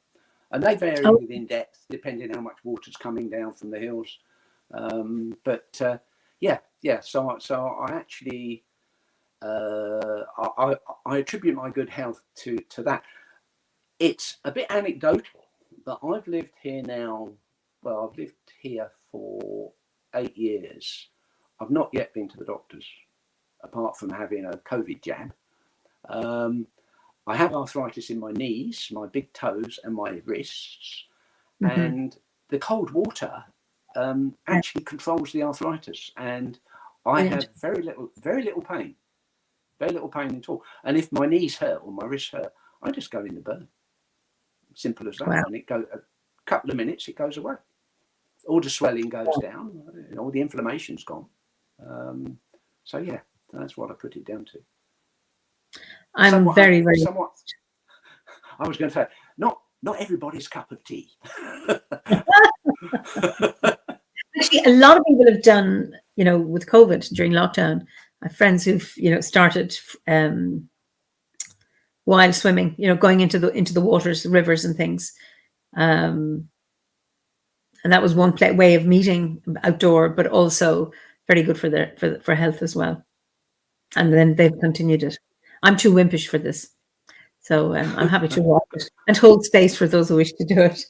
and they vary within depth depending how much water's coming down from the hills. Yeah. So I actually I attribute my good health to that. It's a bit anecdotal, but I've lived here now. Well, I've lived here for 8 years. I've not yet been to the doctors, apart from having a COVID jab. I have arthritis in my knees, my big toes, and my wrists. Mm-hmm. And the cold water actually controls the arthritis, and I have very little pain, at all. And if my knees hurt or my wrists hurt, I just go in the burn. Simple as that. Wow. And it goes a couple of minutes, it goes away. All the swelling goes down, all the inflammation's gone. So yeah, that's what I put it down to. I'm somewhat, very somewhat. I was going to say, not everybody's cup of tea. Actually, a lot of people have done, with COVID during lockdown. I have friends who've, started while swimming, going into the waters, rivers, and things. And that was one way of meeting outdoor, but also very good for health as well. And then they've continued it. I'm too wimpish for this, so I'm happy to walk it and hold space for those who wish to do it.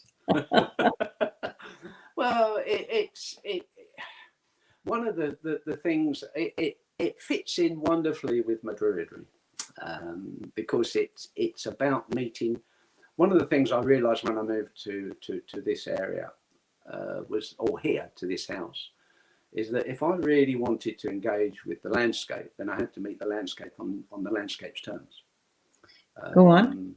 Well, it's one of the things. It fits in wonderfully with my Druidry, because it's about meeting. One of the things I realised when I moved to this area to this house, is that if I really wanted to engage with the landscape, then I had to meet the landscape on the landscape's terms. Go on.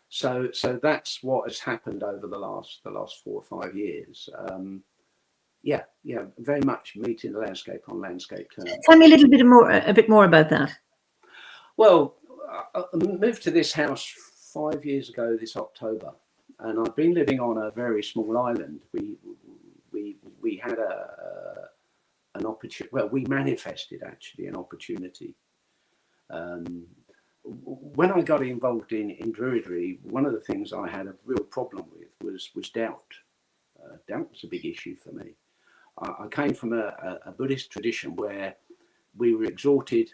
So that's what has happened over the last 4 or 5 years. Very much meeting the landscape on landscape terms. Tell me a bit more about that. Well, I moved to this house 5 years ago this October, and I've been living on a very small island. We had an opportunity. Well, we manifested actually an opportunity. When I got involved in Druidry, one of the things I had a real problem with was doubt. Doubt was a big issue for me. I came from a Buddhist tradition where we were exhorted,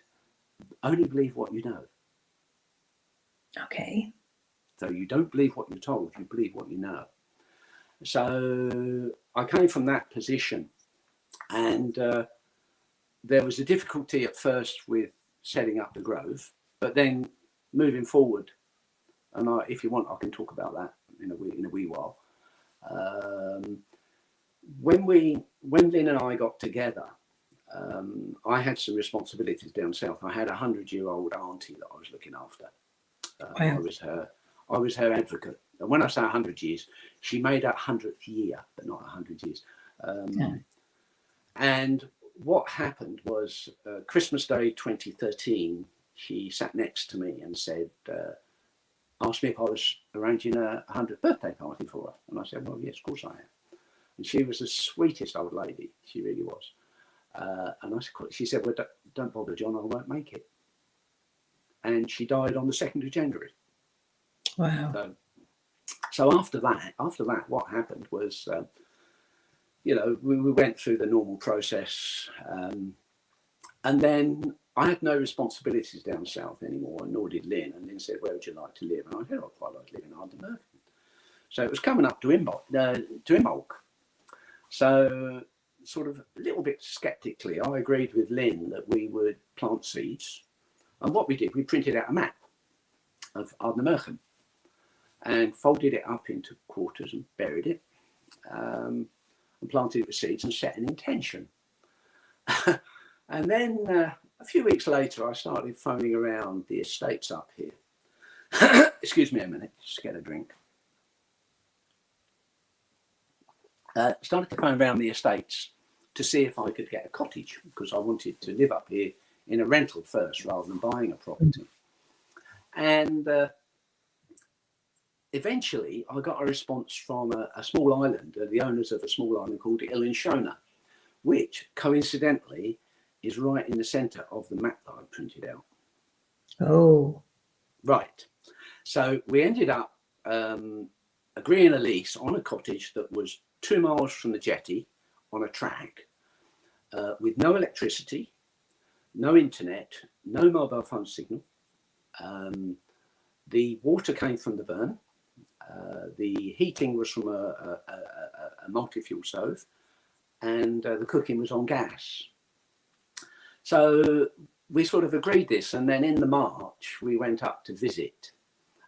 only believe what you know. Okay. So you don't believe what you're told, you believe what you know. So I came from that position, and there was a difficulty at first with setting up the grove, but then moving forward, and if you want, I can talk about that in a wee while. When Lynn and I got together, I had some responsibilities down south. I had a 100-year-old auntie that I was looking after. Wow. I was her advocate. And when I say 100 years, she made her 100th year, but not 100 years. And what happened was Christmas Day 2013, she sat next to me and said, asked me if I was arranging a 100th birthday party for her. And I said, well, yes, of course I am. And she was the sweetest old lady. She really was. And she said, well, don't bother, John, I won't make it. And she died on the 2nd of January. Wow. So after that, what happened was, we went through the normal process. And then I had no responsibilities down south anymore, nor did Lynn. And Lynn said, where would you like to live? And I said, I'd quite like to live in Eimear. So it was coming up to Imbolc. So sort of a little bit skeptically, I agreed with Lynn that we would plant seeds. And what we did, we printed out a map of Eimear and folded it up into quarters and buried it, and planted it with seeds and set an intention. And then a few weeks later, I started phoning around the estates up here. Excuse me a minute, just get a drink. Started to phone around the estates to see if I could get a cottage, because I wanted to live up here in a rental first rather than buying a property. And eventually I got a response from a small island, the owners of a small island called Ilinshona, which coincidentally is right in the centre of the map that I printed out. Oh. Right. So we ended up agreeing a lease on a cottage that was 2 miles from the jetty on a track, with no electricity, no internet, no mobile phone signal. The water came from the burn, The heating was from a multi-fuel stove, and the cooking was on gas. So we sort of agreed this, and then in the March we went up to visit,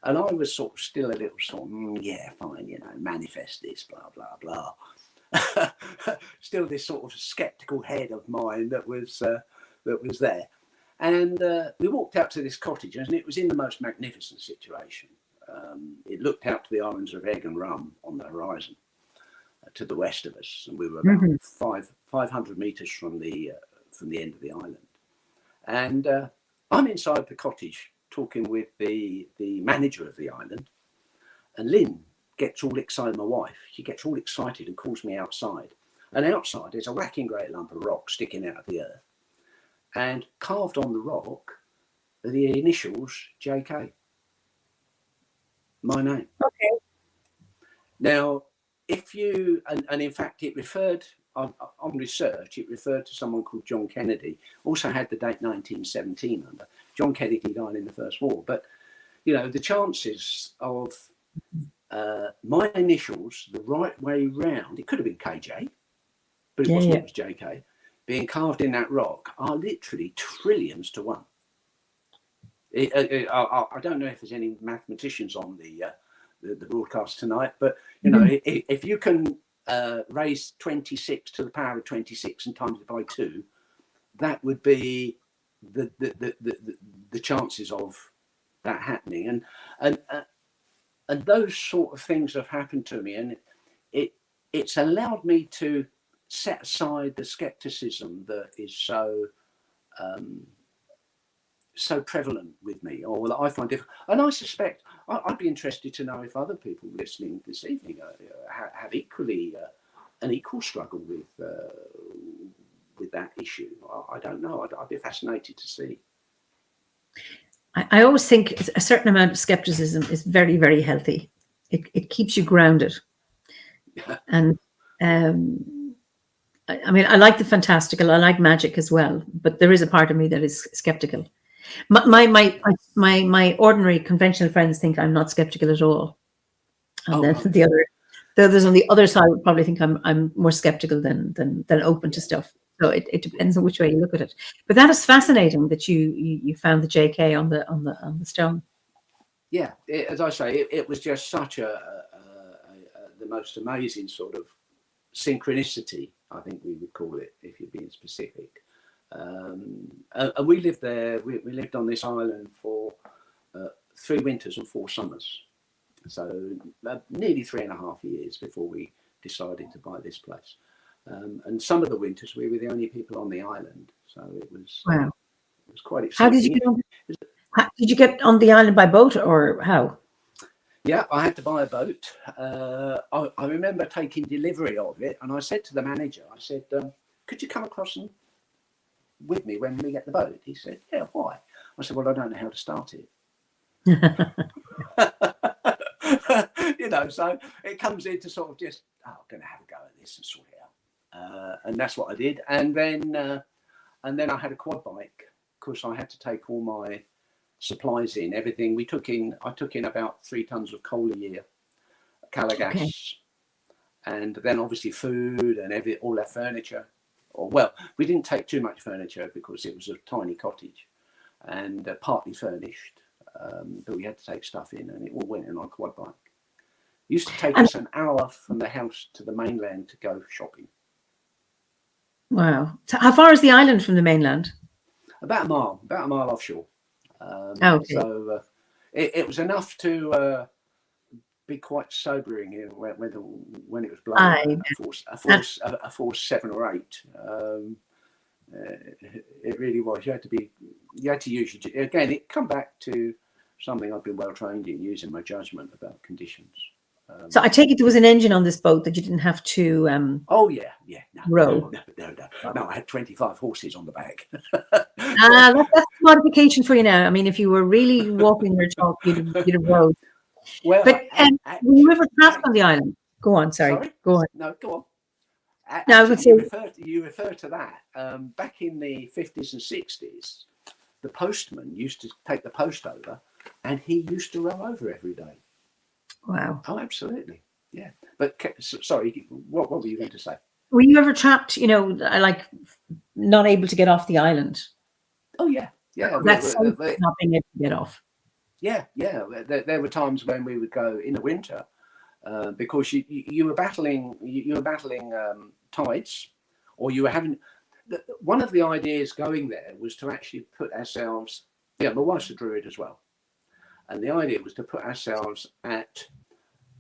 and I was sort of still a little sort of, yeah, fine, you know, manifest this, blah, blah, blah. Still this sort of sceptical head of mine that was there. And we walked out to this cottage, and it was in the most magnificent situation. It looked out to the islands of Egg and Rum on the horizon, to the west of us, and we were about 500 meters from the end of the island. And I'm inside the cottage talking with the manager of the island, and Lynn gets all excited, my wife, she gets all excited and calls me outside. And outside there's a whacking great lump of rock sticking out of the earth. And carved on the rock are the initials JK. My name. Okay. Now, if you, and in fact it referred, on research, it referred to someone called John Kennedy, also had the date 1917 under. John Kennedy died in the First War. But, you know, the chances of my initials the right way round, it could have been KJ, but it wasn't, it was JK, being carved in that rock are literally trillions to one. I don't know if there's any mathematicians on the broadcast tonight, but, you know, if you can raise 26 to the power of 26 and times it by 2, that would be the chances of that happening. And those sort of things have happened to me, and it's allowed me to set aside the skepticism that is so prevalent with me, or that I find difficult. And I suspect I'd be interested to know if other people listening this evening have equally an equal struggle with that issue. I don't know. I'd be fascinated to see. I always think a certain amount of skepticism is very, very healthy. It keeps you grounded. And I mean, I like the fantastical. I like magic as well, but there is a part of me that is skeptical. My ordinary conventional friends think I'm not skeptical at all, and then the others on the other side would probably think I'm more skeptical than open to stuff. So it depends on which way you look at it. But that is fascinating that you found the JK on the stone. Yeah, as I say, it was just such the most amazing sort of synchronicity, I think we would call it, if you're being specific. And we lived there. We lived on this island for 3 winters and 4 summers, so nearly 3.5 years before we decided to buy this place. And some of the winters we were the only people on the island, so it was it was quite exciting. How did you get on the island, by boat or how? Yeah, I had to buy a boat. I remember taking delivery of it, and I said to the manager, I said, "Could you come across and with me when we get the boat?" He said, "Yeah, why?" I said, "Well, I don't know how to start it." You know, so it comes in to sort of just, I'm going to have a go at this and sort it out. And that's what I did. And then I had a quad bike. Of course, I had to take all my supplies in, everything. I took in about 3 tons of coal a year, Calagas, and then obviously food and all our furniture. Well, we didn't take too much furniture because it was a tiny cottage and partly furnished, but we had to take stuff in, and it all went in on a quad bike. It used to take us an hour from the house to the mainland to go shopping. Wow. So how far is the island from the mainland? About a mile offshore. So it was enough to be quite sobering when it was blowing a force 7 or 8. It really was. You had to use your, again, it come back to something I've been well trained in, using my judgment about conditions. So I take it there was an engine on this boat that you didn't have to row. No, I had 25 horses on the back. That's a modification for you now. I mean, if you were really walking your talk, you'd have rowed. Well, but were you ever trapped on the island? Go on, sorry. Go on. No, go on. Actually, I would say you refer to that. Back in the 50s and 60s, the postman used to take the post over, and he used to row over every day. Wow. Oh, absolutely. Yeah. But sorry, what were you going to say? Were you ever trapped, like not able to get off the island? Oh, yeah. Yeah. That's not being able to get off. Yeah. Yeah. There were times when we would go in the winter because you were battling tides, or you were having. One of the ideas going there was to actually put ourselves. Yeah, my wife's a druid as well, and the idea was to put ourselves at,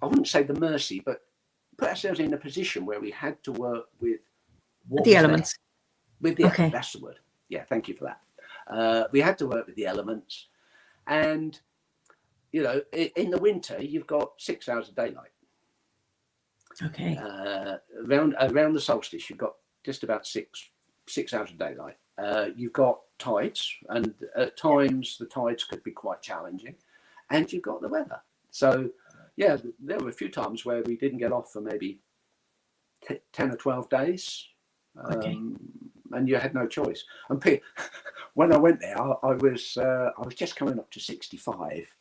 I wouldn't say the mercy, but put ourselves in a position where we had to work with The elements. With the elements, that's the word. Yeah, thank you for that. We had to work with the elements, and in the winter you've got 6 hours of daylight. Okay. Around the solstice, you've got just about six hours of daylight. You've got tides, and at times the tides could be quite challenging, and you've got the weather. So, yeah, there were a few times where we didn't get off for maybe 10 or 12 days, and you had no choice. And when I went there, I was just coming up to 65,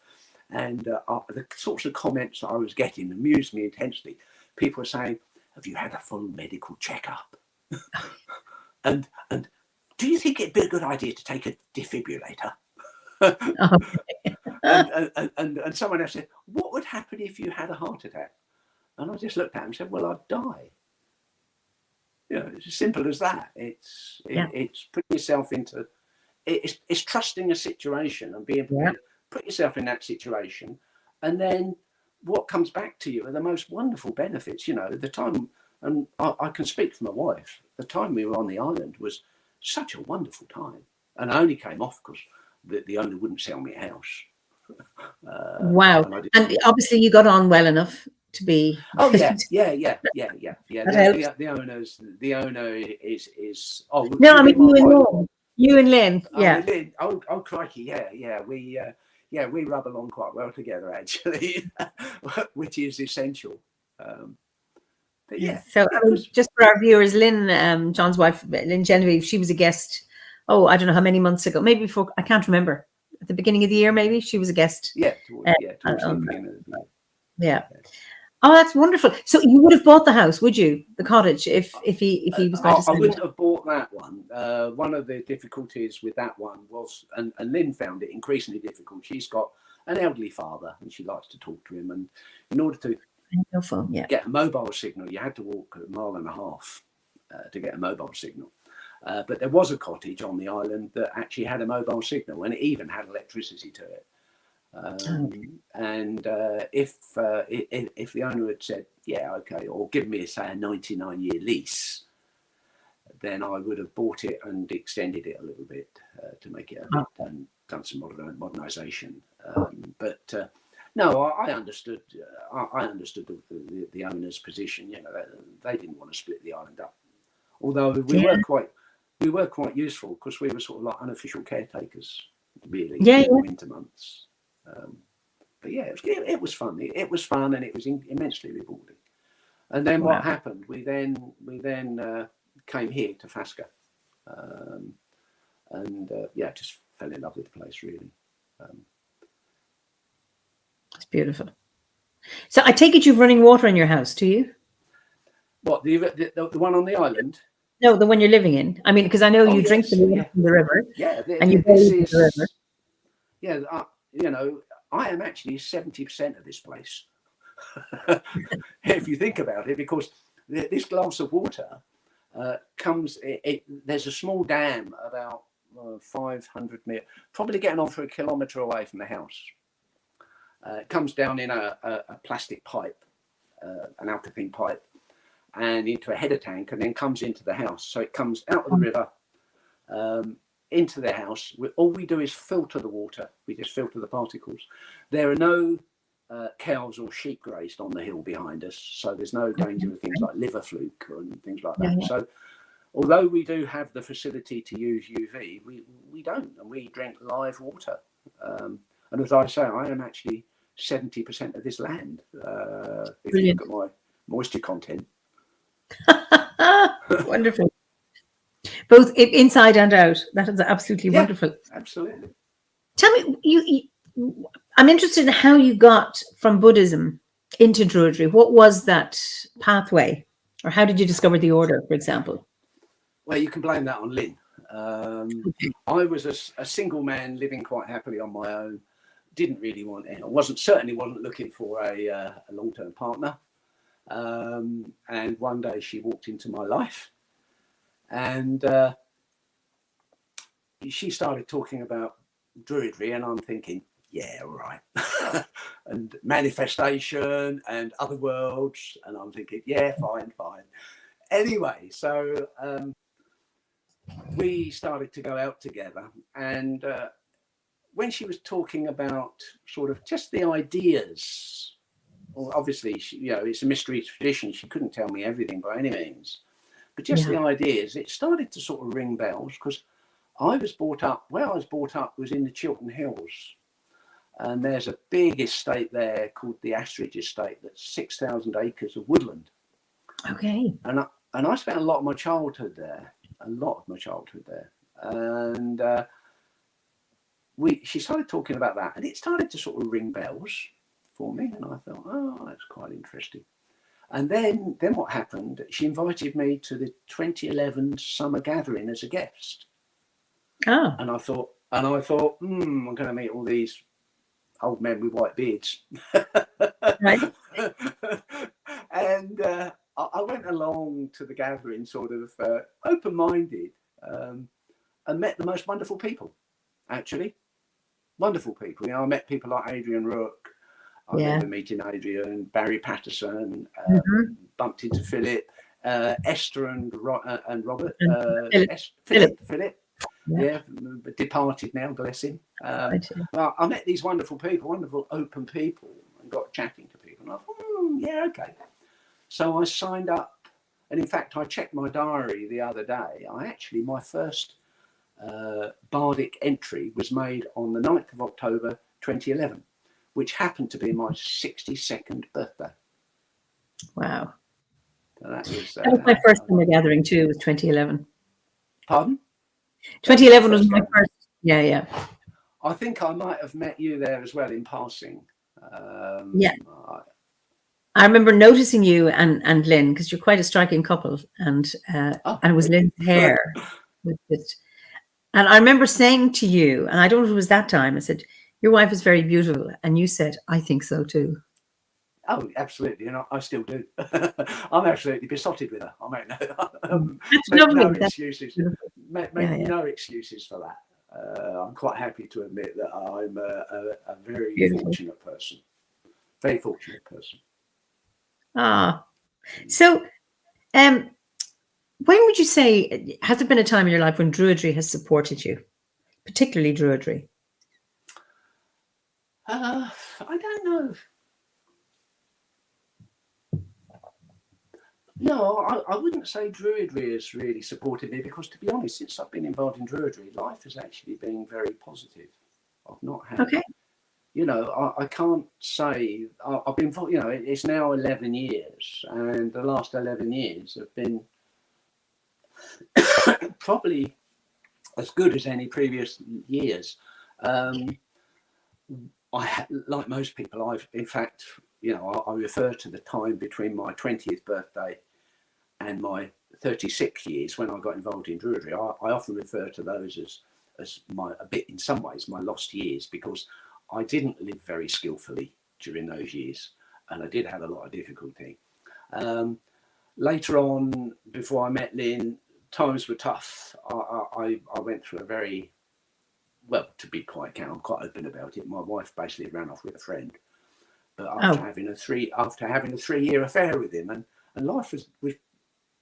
and the sorts of comments that I was getting amused me intensely. People were saying, "Have you had a full medical checkup?" and do you think it'd be a good idea to take a defibrillator? And someone else said, "What would happen if you had a heart attack?" And I just looked at him and said, "Well, I'd die." It's as simple as that. It's putting yourself into, it's trusting a situation and being prepared. Put yourself in that situation, and then what comes back to you are the most wonderful benefits. The time, and I can speak for my wife, the time we were on the island was such a wonderful time. And I only came off because the owner wouldn't sell me a house. Wow. And obviously you got on well enough to be. Oh, yeah. The owner is. Oh, no, I mean, you and Lynn. Yeah. Lynn, oh, crikey. Yeah. We rub along quite well together, actually, which is essential. But yeah. So just for our viewers, Lynn, John's wife, Lynn Genevieve, she was a guest. Oh, I don't know how many months ago. Maybe before, I can't remember. At the beginning of the year, maybe she was a guest. Yeah. Towards the beginning of the year. Yeah. Oh, that's wonderful. So you would have bought the house, would you? The cottage, if he was going to sell it? I wouldn't have bought that one. One of the difficulties with that one was, and Lynn found it increasingly difficult. She's got an elderly father, and she likes to talk to him. And in order to get a mobile signal, you had to walk 1.5 miles to get a mobile signal. But there was a cottage on the island that actually had a mobile signal, and it even had electricity to it. And if the owner had said, yeah, okay, or give me, say, a 99-year lease, then I would have bought it and extended it a little bit to make it a bit, and done some modernisation. But no, I understood. I understood the owner's position. They didn't want to split the island up. Although we were quite useful because we were sort of like unofficial caretakers, really, in the winter months. But yeah, it was fun. It was fun, and it was immensely rewarding. And then what happened? We then came here to Fasca, and just fell in love with the place, really. It's beautiful. So I take it you've running water in your house, do you? What, the one on the island? No, the one you're living in. I mean, because I know you drink the water from the river. Yeah, and you bathe in the river. Yeah, I am actually 70% of this place. If you think about it, because this glass of water comes. There's a small dam about 500 meters, probably getting on for 1 kilometre away from the house. It comes down in a plastic pipe, an alkapine pipe, and into a header tank, and then comes into the house. So it comes out of the river into the house. All we do is filter the water. We just filter the particles. There are no cows or sheep grazed on the hill behind us, so there's no danger of things like liver fluke and things like that. So although we do have the facility to use UV, we don't, and we drink live water. And as I say, I am actually 70% of this land. If you look at my moisture content. Wonderful. Both inside and out. That is absolutely wonderful. Absolutely. Tell me, I'm interested in how you got from Buddhism into Druidry? What was that pathway? Or how did you discover the order, for example? Well, you can blame that on Lynn. I was a single man living quite happily on my own. Didn't really want any. Certainly wasn't looking for a long-term partner. And one day she walked into my life, and she started talking about Druidry, and I'm thinking, yeah, right. And manifestation and other worlds, and I'm thinking, yeah, fine. Anyway, so we started to go out together, and when she was talking about sort of just the ideas, well, obviously, it's a mystery tradition. She couldn't tell me everything by any means, but just the ideas, it started to sort of ring bells, because where I was brought up was in the Chiltern Hills. And there's a big estate there called the Astridge Estate. That's 6,000 acres of woodland. Okay. And I spent a lot of my childhood there. And she started talking about that, and it started to sort of ring bells for me. And I thought, oh, that's quite interesting. And then what happened? She invited me to the 2011 summer gathering as a guest. Oh. And I thought, I'm going to meet all these old men with white beards. Right. And I went along to the gathering sort of open-minded, and met the most wonderful people, actually. Wonderful people. I met people like Adrian Rook. I remember meeting Adrian, Barry Patterson, bumped into Philip, Esther and Robert. Philip. Yeah, departed now, bless him. Well, I met these wonderful people, wonderful open people, and got chatting to people. And I thought, yeah, okay. So I signed up, and in fact, I checked my diary the other day. My first bardic entry was made on the 9th of October 2011, which happened to be my 62nd birthday. Wow. So that was my first summer gathering too, was 2011. Pardon? 2011 was my first. Yeah. I think I might have met you there as well in passing. I remember noticing you and Lynn, because you're quite a striking couple, and it was Lynn's hair. And I remember saying to you, and I don't know if it was that time, I said, your wife is very beautiful. And you said, I think so too. Oh, absolutely. And I still do. I'm absolutely besotted with her. I make no excuses. No excuses for that. I'm quite happy to admit that I'm a very fortunate person. Very fortunate person. So when would you say, has there been a time in your life when Druidry has supported you, particularly Druidry? I don't know. No, I wouldn't say Druidry has really supported me, because, to be honest, since I've been involved in Druidry, life has actually been very positive. I've not had, I can't say, I've been, it's now 11 years, and the last 11 years have been probably as good as any previous years. Like most people, in fact, I refer to the time between my 20th birthday and my 36 years when I got involved in Druidry. I often refer to those as in some ways, my lost years, because I didn't live very skillfully during those years, and I did have a lot of difficulty. Later on, before I met Lynn, times were tough. I went through a very, well, to be quite candid, I'm quite open about it. My wife basically ran off with a friend, but after having a 3-year affair with him, and life was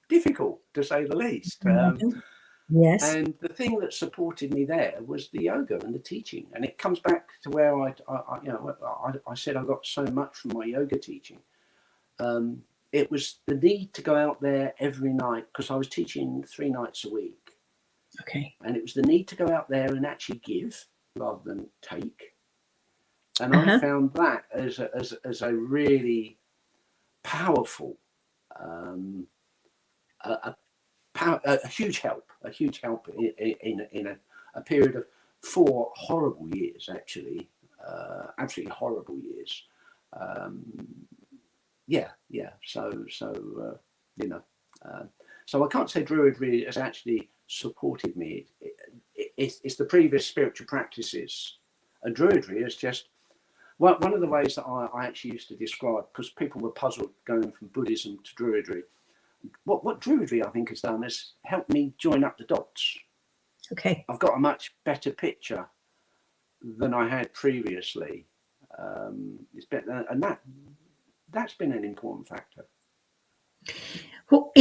difficult, to say the least. Yes. And the thing that supported me there was the yoga and the teaching, and it comes back to where I said I got so much from my yoga teaching. It was the need to go out there every night, because I was teaching 3 nights a week. Okay. And it was the need to go out there and actually give rather than take. And I found that as a really powerful, a huge help in a period of 4 horrible years, actually, absolutely horrible years. yeah. So so I can't say Druidry has actually supported me. It's the previous spiritual practices, and Druidry is just one of the ways that I actually used to describe, because people were puzzled going from Buddhism to Druidry. What Druidry, I think, has done is helped me join up the dots. Okay. I've got a much better picture than I had previously. It's been, and that's been an important factor. Well,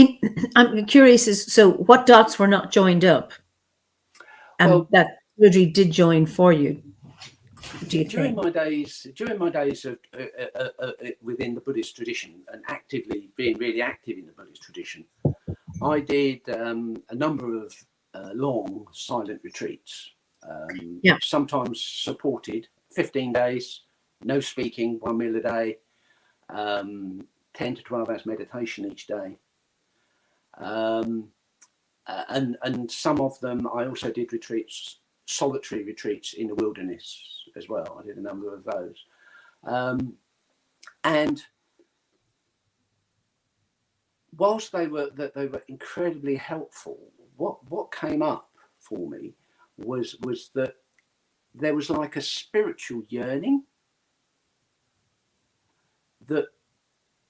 I'm curious, so what dots were not joined up, and Well, that Druidry did join for you? Do you during think? my days of within the Buddhist tradition, and actively being really active in the Buddhist tradition, I did a number of long silent retreats. Sometimes supported 15 days, no speaking, 1 meal a day, 10 to 12 hours meditation each day. And some of them I also did retreats, solitary retreats in the wilderness as well. I did a number of those. And whilst they were incredibly helpful, what came up for me was that there was like a spiritual yearning that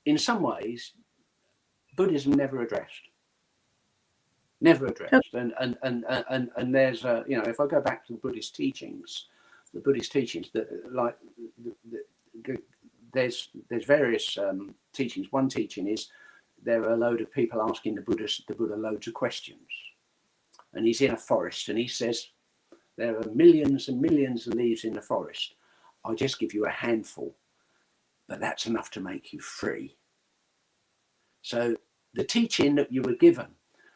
in some ways Buddhism never addressed. And there's if I go back to the Buddhist teachings that like there's various teachings. One teaching is there are a load of people asking the Buddha loads of questions, and he's in a forest and he says there are millions and millions of leaves in the forest. I'll just give you a handful, but that's enough to make you free. So the teaching that you were given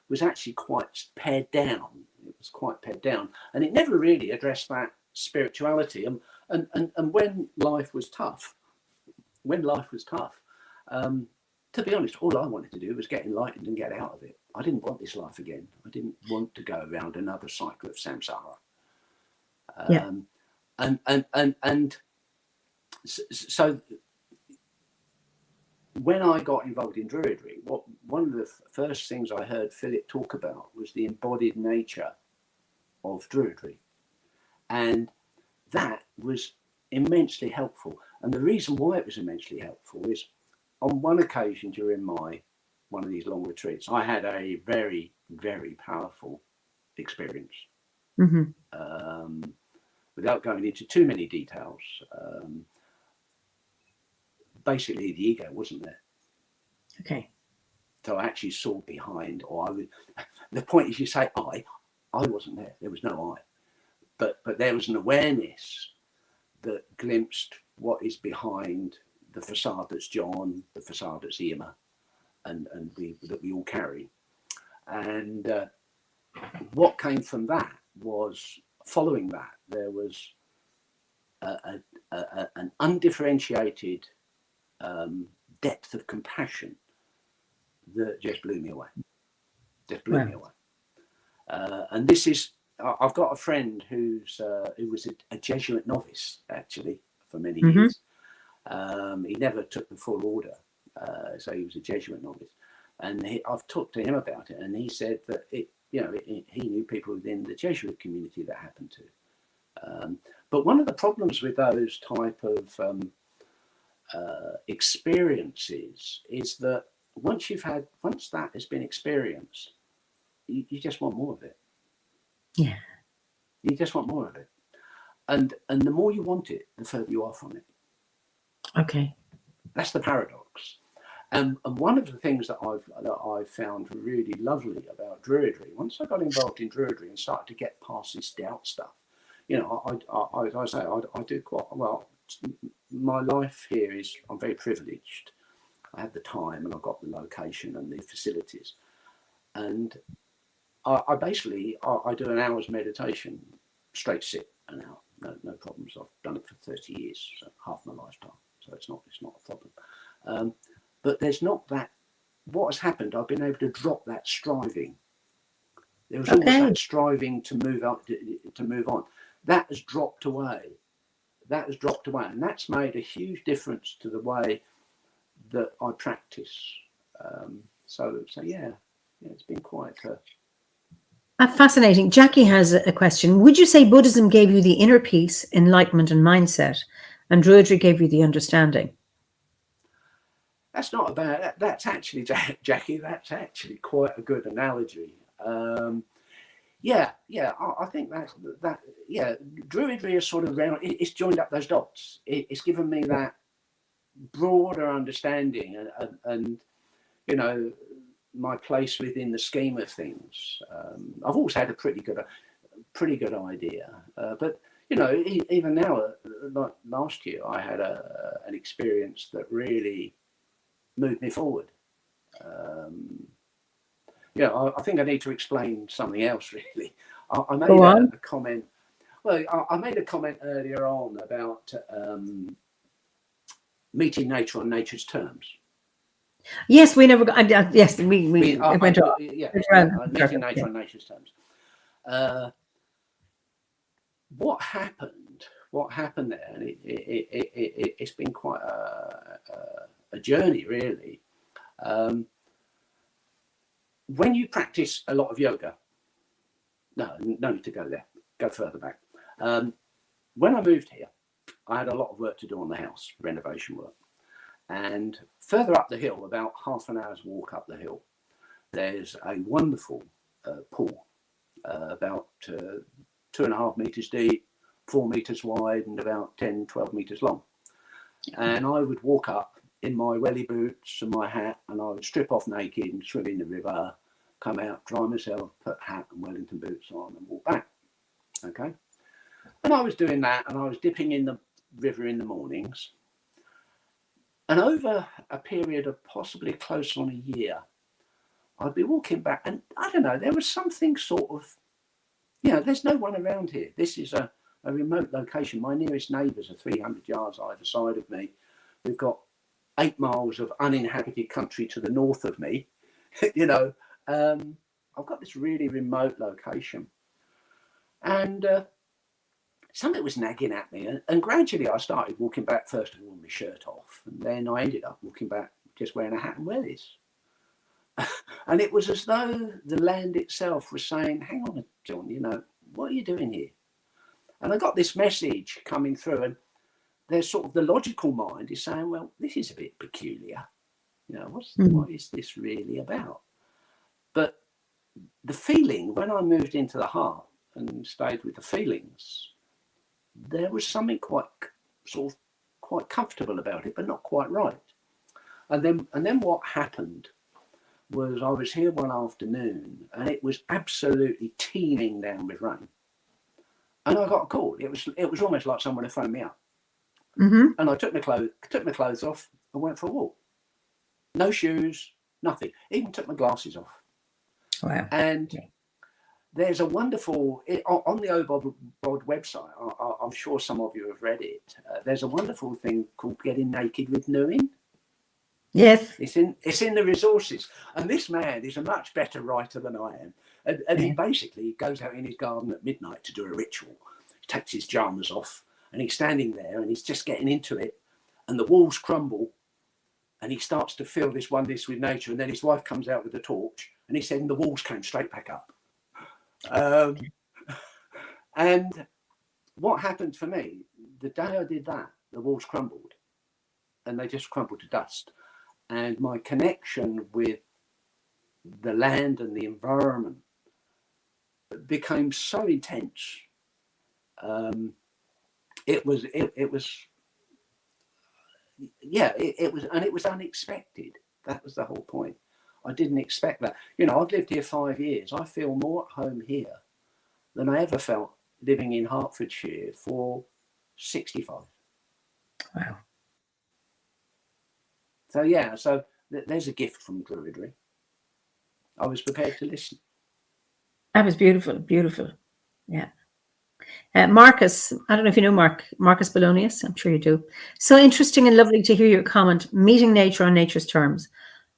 was actually quite pared down. It was quite pared down, and it never really addressed that spirituality. And when life was tough, to be honest, all I wanted to do was get enlightened and get out of it. I didn't want this life again. I didn't want to go around another cycle of samsara. And so when I got involved in Druidry, one of the first things I heard Philip talk about was the embodied nature of Druidry. And that was immensely helpful. And the reason why it was immensely helpful is on one occasion during one of these long retreats, I had a very, very powerful experience. Mm-hmm. Without going into too many details, basically the ego wasn't there. Okay. So I actually saw behind, the point is you say I wasn't there. There was no I. But there was an awareness that glimpsed what is behind the facade that's John, the facade that's Eimear, and that we all carry. And what came from that was, following that, there was an undifferentiated depth of compassion that just blew me away. And this is, I've got a friend who was a Jesuit novice, actually, for many years. He never took the full order, so he was a Jesuit novice. And I've talked to him about it, and he said that he knew people within the Jesuit community that happened to. But one of the problems with those type of experiences is that once that has been experienced, you just want more of it. Yeah. You just want more of it. And the more you want it, the further you are from it. Okay. That's the paradox. And one of the things that I've found really lovely about Druidry, once I got involved in Druidry and started to get past this doubt stuff, I did quite well. My life here is, I'm very privileged. I have the time and I've got the location and the facilities. And I basically do an hour's meditation, straight sit an hour, no problems. I've done it for 30 years, so half my lifetime. So it's not a problem. But there's not that. What has happened? I've been able to drop that striving. There was always that striving to move up, to move on. That has dropped away. And that's made a huge difference to the way that I practice. So yeah, it's been quite. Fascinating. Jackie has a question. Would you say Buddhism gave you the inner peace, enlightenment, and mindset, and Druidry gave you the understanding? That's not a bad. That's actually, Jackie. That's actually quite a good analogy. Yeah. I think that. Yeah, Druidry is sort of around. It's joined up those dots. It's given me that broader understanding, and you know, my place within the scheme of things. I've always had a pretty good idea, but you know, even now, like last year, I had an experience that really moved me forward. I think I need to explain something else. Really, I made a comment. Well, I made a comment earlier on about meeting nature on nature's terms. Yes, we never got. Yes, we went on. Meeting nature on nature's terms. What happened there? And it's been quite a journey, really. When you practice a lot of yoga, no need to go there. Go further back. When I moved here, I had a lot of work to do on the house, renovation work. And further up the hill, about half an hour's walk up the hill, there's a wonderful pool, about 2.5 meters deep, 4 meters wide, and about 10, 12 meters long. And I would walk up in my welly boots and my hat, and I would strip off naked and swim in the river, come out, dry myself, put hat and Wellington boots on, and walk back. Okay. And I was doing that, and I was dipping in the river in the mornings. And over a period of possibly close on a year, I'd be walking back, and I don't know, there was something sort of, there's no one around here. This is a remote location. My nearest neighbours are 300 yards either side of me. We've got 8 miles of uninhabited country to the north of me. I've got this really remote location. And something was nagging at me, and gradually I started walking back, first of all, with my shirt off, and then I ended up walking back just wearing a hat and wellies. And it was as though the land itself was saying, hang on, John, what are you doing here? And I got this message coming through, and there's sort of the logical mind is saying, well, this is a bit peculiar. What is this really about? But the feeling, when I moved into the heart and stayed with the feelings, there was something quite comfortable about it, but not quite right. And then what happened was I was here one afternoon, and it was absolutely teeming down with rain. And I got a call. It was almost like someone had phoned me up. Mm-hmm. And I took my clothes off and went for a walk. No shoes, nothing. Even took my glasses off. Wow. And there's a wonderful, on the OBOD website, I'm sure some of you have read it, there's a wonderful thing called Getting Naked with Nuing. Yes. It's in the resources. And this man is a much better writer than I am. And he basically goes out in his garden at midnight to do a ritual. He takes his pajamas off, and he's standing there, and he's just getting into it, and the walls crumble, and he starts to feel this oneness with nature. And then his wife comes out with a torch, and he said, and the walls came straight back up. And what happened for me, the day I did that, the walls crumbled, and they just crumbled to dust. And my connection with the land and the environment became so intense. It was, and it was unexpected. That was the whole point. I didn't expect that. I've lived here 5 years. I feel more at home here than I ever felt living in Hertfordshire for 65. Wow. So there's a gift from Druidry. I was prepared to listen. That was beautiful, beautiful. Yeah. Marcus, I don't know if you know Marcus Polonius. I'm sure you do. So interesting and lovely to hear your comment. Meeting nature on nature's terms.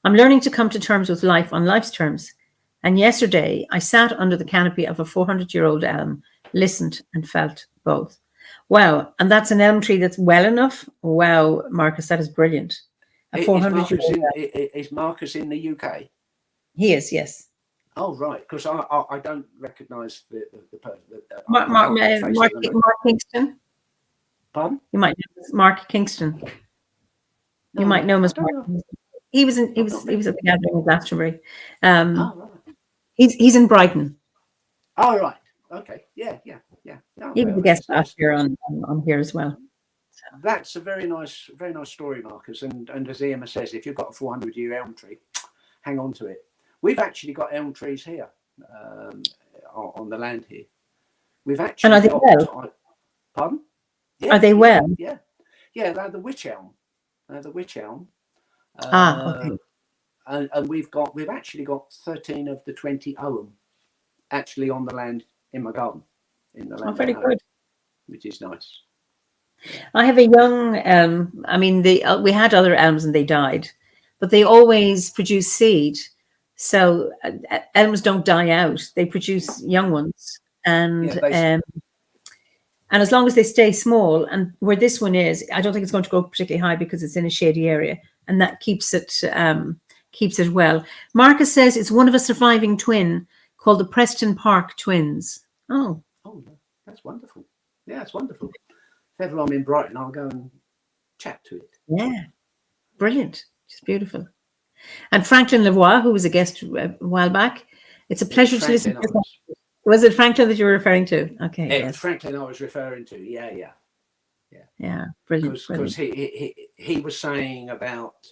I'm learning to come to terms with life on life's terms. And yesterday, I sat under the canopy of a 400-year-old elm, listened and felt both. Wow. And that's an elm tree that's well enough. Wow, Marcus, that is brilliant. A 400-year-old. Is Marcus in the UK? He is, yes. Oh, right. Because I don't recognise the person. Mark Kingston. Pardon? You might know Mark Kingston. No, you might know him as Mark. know. He was at the gathering in Glastonbury. Right. He's in Brighton. Oh, right. Okay. Yeah. No, He was a guest last year on here as well. So. That's a very nice story, Marcus. And as Eimear says, if you've got a 400-year elm tree, hang on to it. We've actually got elm trees here on the land here. We've actually and are they well? Pardon? Yeah, are they well? Yeah. They're the wych elm. Okay. And we've actually got 13 of the 20 owen actually on the land in my garden. In the land. Very good. Which is nice. I have a young. We had other elms and they died, but they always produce seed. So elms don't die out; they produce young ones, and as long as they stay small. And where this one is, I don't think it's going to go particularly high because it's in a shady area, and that keeps it well. Marcus says it's one of a surviving twin called the Preston Park twins. Oh, that's wonderful. Yeah, it's wonderful. If ever I'm in Brighton, I'll go and chat to it. Yeah, brilliant. Just beautiful. And Franklin Lavoie, who was a guest a while back, it's a pleasure to listen to. Was it Franklin that you were referring to? Okay. Yes. Franklin I was referring to. Yeah. Yeah, brilliant. Because he was saying about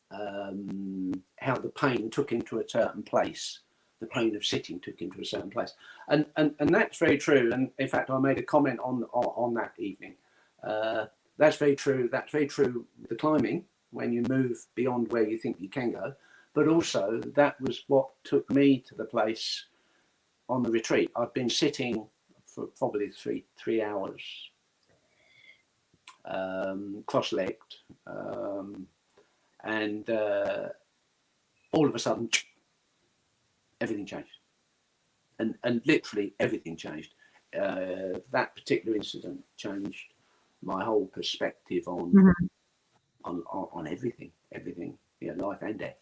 how the pain took him to a certain place. The pain of sitting took him to a certain place, and that's very true. And in fact, I made a comment on that evening. That's very true. That's very true. The climbing, when you move beyond where you think you can go, but also that was what took me to the place on the retreat. I've been sitting for probably three hours, cross-legged, and all of a sudden, everything changed, and literally everything changed. That particular incident changed my whole perspective on everything, life and death.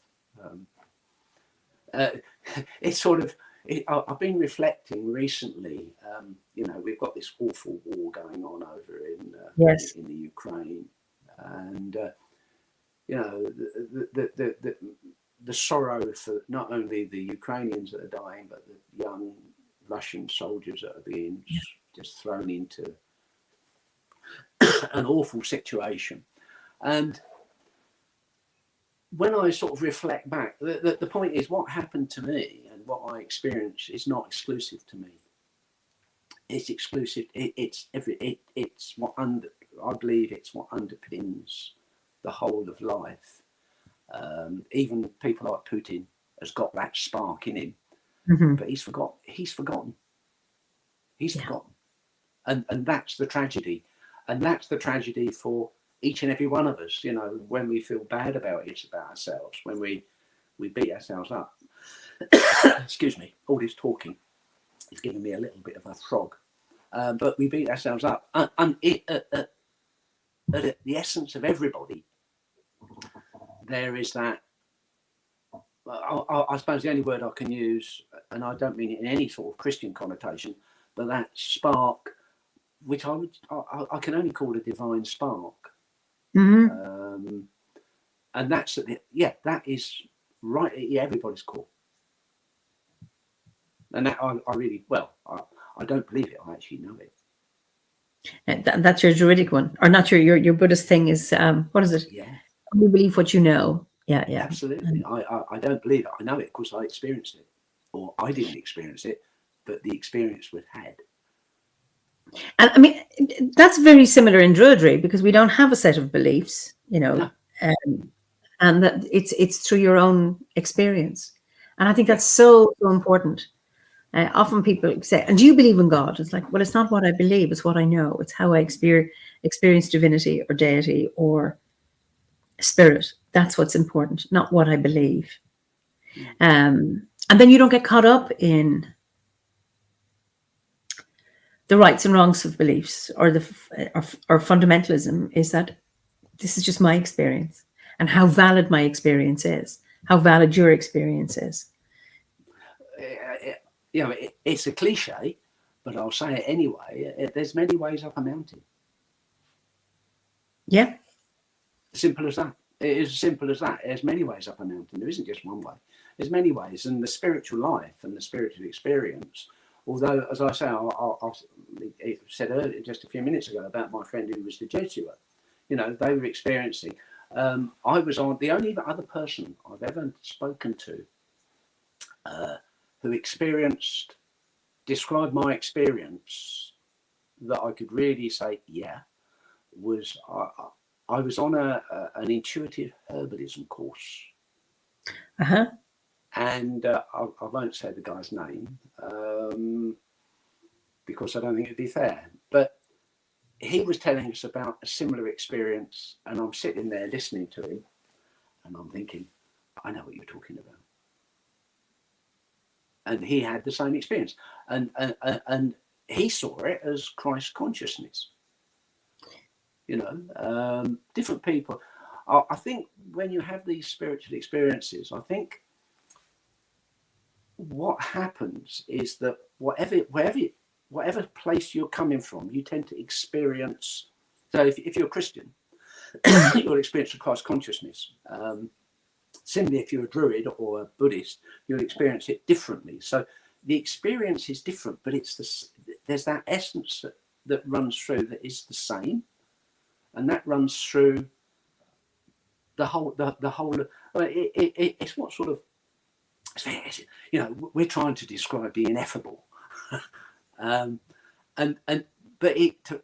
It's sort of. I've been reflecting recently. We've got this awful war going on over in the Ukraine, and the sorrow for not only the Ukrainians that are dying, but the young Russian soldiers that are being just thrown into an awful situation. And when I sort of reflect back, the point is what happened to me and what I experienced is not exclusive to me. It's exclusive. It's what I believe it's what underpins the whole of life. Even people like Putin has got that spark in him, but he's forgotten. And that's the tragedy. And that's the tragedy for each and every one of us, when we feel bad about ourselves, when we beat ourselves up. Excuse me, all this talking is giving me a little bit of a frog. But we beat ourselves up. And at the essence of everybody, there is that, I suppose the only word I can use, and I don't mean it in any sort of Christian connotation, but that spark, which I can only call a divine spark. And that's that is right at everybody's core. And that I don't believe it. I actually know it. That's your Druidic one, or not your Buddhist thing is what is it? Yeah, you believe what you know. Yeah, absolutely. I don't believe it. I know it because I experienced it, or I didn't experience it, but the experience was had. And I mean, that's very similar in Druidry because we don't have a set of beliefs, No. And that it's through your own experience. And I think that's so important. Often people say, "And do you believe in God?" It's like, well, it's not what I believe; it's what I know. It's how I experience divinity or deity or spirit. That's what's important, not what I believe. And then you don't get caught up in the rights and wrongs of beliefs or fundamentalism. Is that this is just my experience, and how valid my experience is, how valid your experience is. You know, it's a cliche, but I'll say it anyway. There's many ways up a mountain. Yeah. Simple as that. It is as simple as that. There's many ways up a mountain. There isn't just one way. There's many ways. And the spiritual life and the spiritual experience, although, as I say, I said earlier, just a few minutes ago, about my friend who was the Jesuit, you know, they were experiencing. I was on the only other person I've ever spoken to who described my experience that I could really say, yeah, was I was on an intuitive herbalism course. Uh-huh. And I won't say the guy's name because I don't think it'd be fair. But he was telling us about a similar experience, and I'm sitting there listening to him, and I'm thinking, I know what you're talking about. And he had the same experience, and he saw it as Christ consciousness. You know, different people. I think when you have these spiritual experiences, I think what happens is that whatever place you're coming from, you tend to experience. So if you're a Christian, you'll experience the Christ consciousness. Similarly, if you're a Druid or a Buddhist, you'll experience it differently. So the experience is different, but there's that essence that runs through that is the same, and that runs through the whole. It's what sort of, you know, we're trying to describe the ineffable, but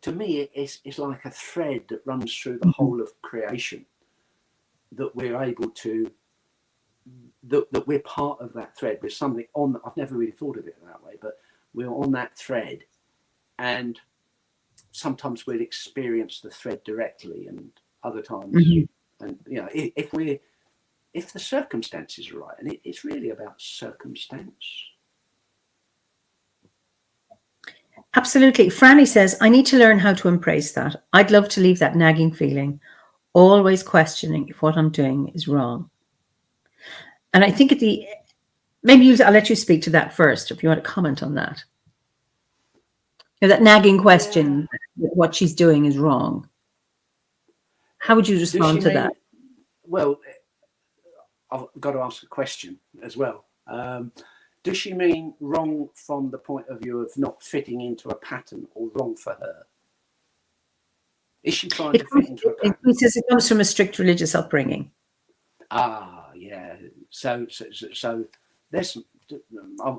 to me it's like a thread that runs through the whole of creation, that we're able to, that we're part of that thread. There's something on. I've never really thought of it that way, but we're on that thread, and sometimes we'll experience the thread directly, and other times, and you know, if the circumstances are right, and it's really about circumstance. Absolutely. Franny says, I need to learn how to embrace that. I'd love to leave that nagging feeling, always questioning if what I'm doing is wrong. And I think maybe I'll let you speak to that first, if you want to comment on that. You know, that nagging question, what she's doing is wrong. How would you respond to that? Well, I've got to ask a question as well. Does she mean wrong from the point of view of not fitting into a pattern, or wrong for her? Is she trying to fit into a pattern? It says it comes from a strict religious upbringing. Ah, yeah. So there's. I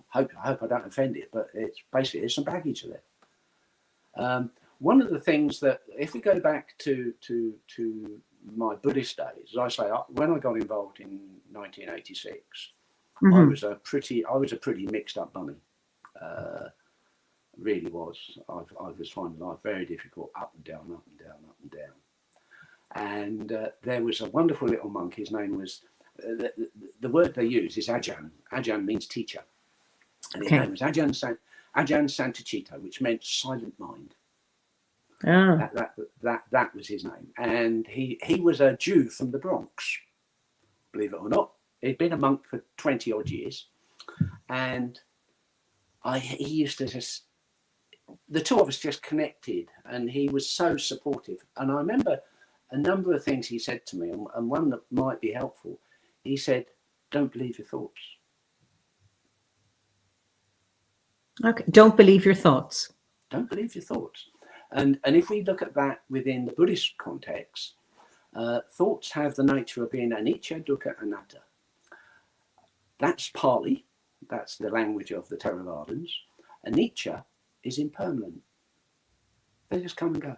hope I don't offend it, but it's basically there's some baggage there. One of the things that, if we go back to my Buddhist days, as I say, when I got involved in 1986, I was a pretty mixed up bunny. Really was. I was finding life very difficult, up and down, up and down, up and down. And there was a wonderful little monk. His name was, the word they use is Ajahn. Ajahn means teacher. And his name was Ajahn Santacito, which meant silent mind. Oh. That was his name. And he was a Jew from the Bronx, believe it or not. He'd been a monk for 20 odd years. And he used to just, the two of us just connected, and he was so supportive. And I remember a number of things he said to me, and one that might be helpful. He said, don't believe your thoughts. Okay, don't believe your thoughts. Don't believe your thoughts. And if we look at that within the Buddhist context, thoughts have the nature of being anicca, dukkha, anatta. That's Pali. That's the language of the Theravadins. Anicca is impermanent. They just come and go.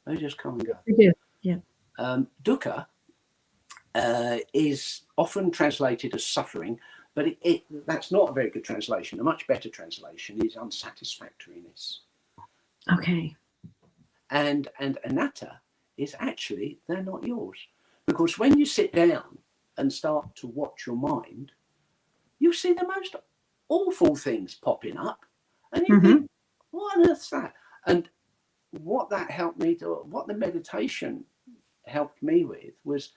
They just come and go. They do, yeah. Dukkha is often translated as suffering, but that's not a very good translation. A much better translation is unsatisfactoriness. Okay. And anatta is actually, they're not yours. Because when you sit down and start to watch your mind, you see the most awful things popping up. And you think, what on earth's that? And what that helped me to, what the meditation helped me with was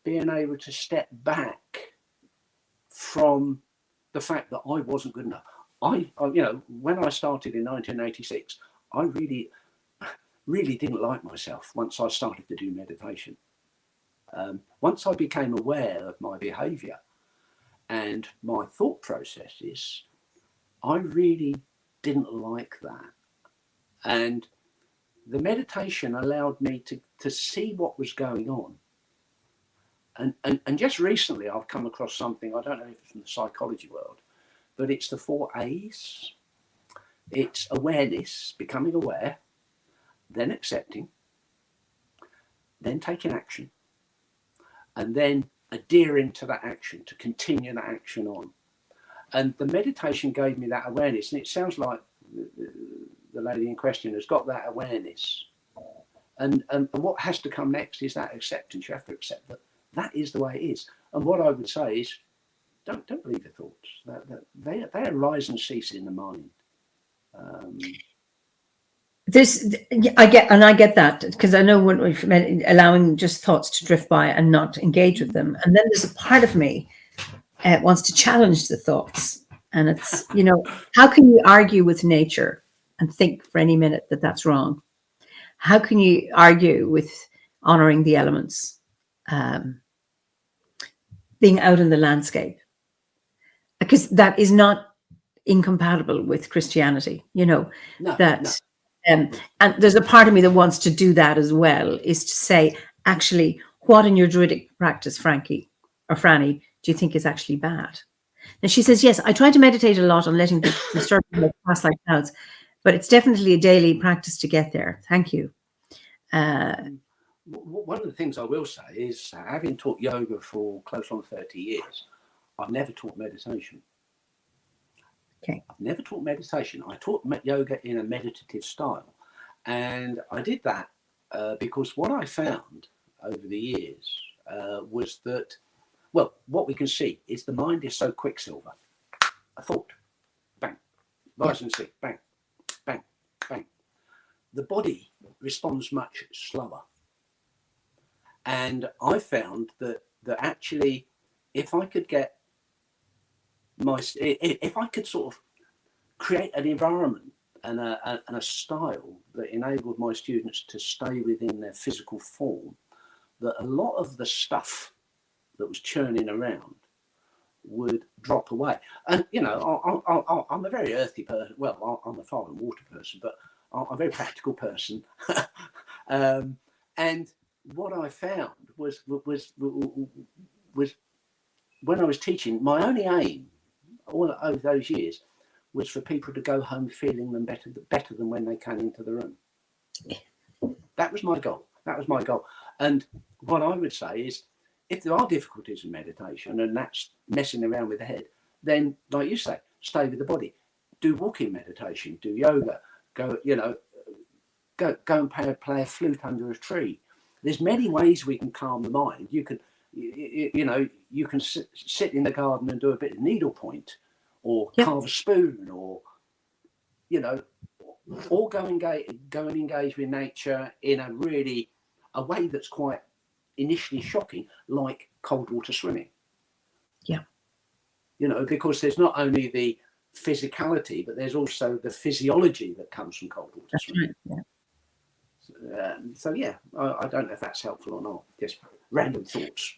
being able to step back from the fact that I wasn't good enough. When I started in 1986, I really didn't like myself once I started to do meditation. Once I became aware of my behavior and my thought processes, I really didn't like that. And the meditation allowed me to see what was going on. And just recently I've come across something, I don't know if it's from the psychology world, but it's the 4 A's. It's awareness, becoming aware, then accepting, then taking action, and then adhering to that action, to continue that action on. And the meditation gave me that awareness, and it sounds like the lady in question has got that awareness. And what has to come next is that acceptance. You have to accept that that is the way it is. And what I would say is, don't believe your thoughts. They arise and cease in the mind. I get that, because I know when we've allowing just thoughts to drift by and not engage with them. And then there's a part of me wants to challenge the thoughts. And it's, how can you argue with nature and think for any minute that that's wrong? How can you argue with honoring the elements, being out in the landscape? Because that is not incompatible with Christianity, No. And there's a part of me that wants to do that as well, is to say, actually, what in your Druidic practice, Frankie or Franny, do you think is actually bad? And she says, yes, I try to meditate a lot on letting the disturbance pass like clouds, but it's definitely a daily practice to get there. Thank you. One of the things I will say is, having taught yoga for close on 30 years, I've never taught meditation. Okay. I've never taught meditation. I taught yoga in a meditative style. And I did that because what I found over the years was that, well, what we can see is the mind is so quicksilver. A thought, bang, rise and see, bang, bang, bang. The body responds much slower. And I found that actually, if I could get if I could sort of create an environment and a style that enabled my students to stay within their physical form, that a lot of the stuff that was churning around would drop away. And I'm a very earthy person. Well, I'm a fire and water person, but I'm a very practical person. And what I found was when I was teaching, my only aim all over those years was for people to go home feeling them better than when they came into the room. That was my goal. And what I would say is, if there are difficulties in meditation and that's messing around with the head, then, like you say, stay with the body. Do walking meditation, do yoga, go and play a flute under a tree. There's many ways we can calm the mind. You can, you can sit in the garden and do a bit of needlepoint, or carve a spoon, or or go and engage with nature in a way that's quite initially shocking, like cold water swimming. Yeah. Because there's not only the physicality, but there's also the physiology that comes from cold water swimming. Right. Yeah. I don't know if that's helpful or not. Just random thoughts.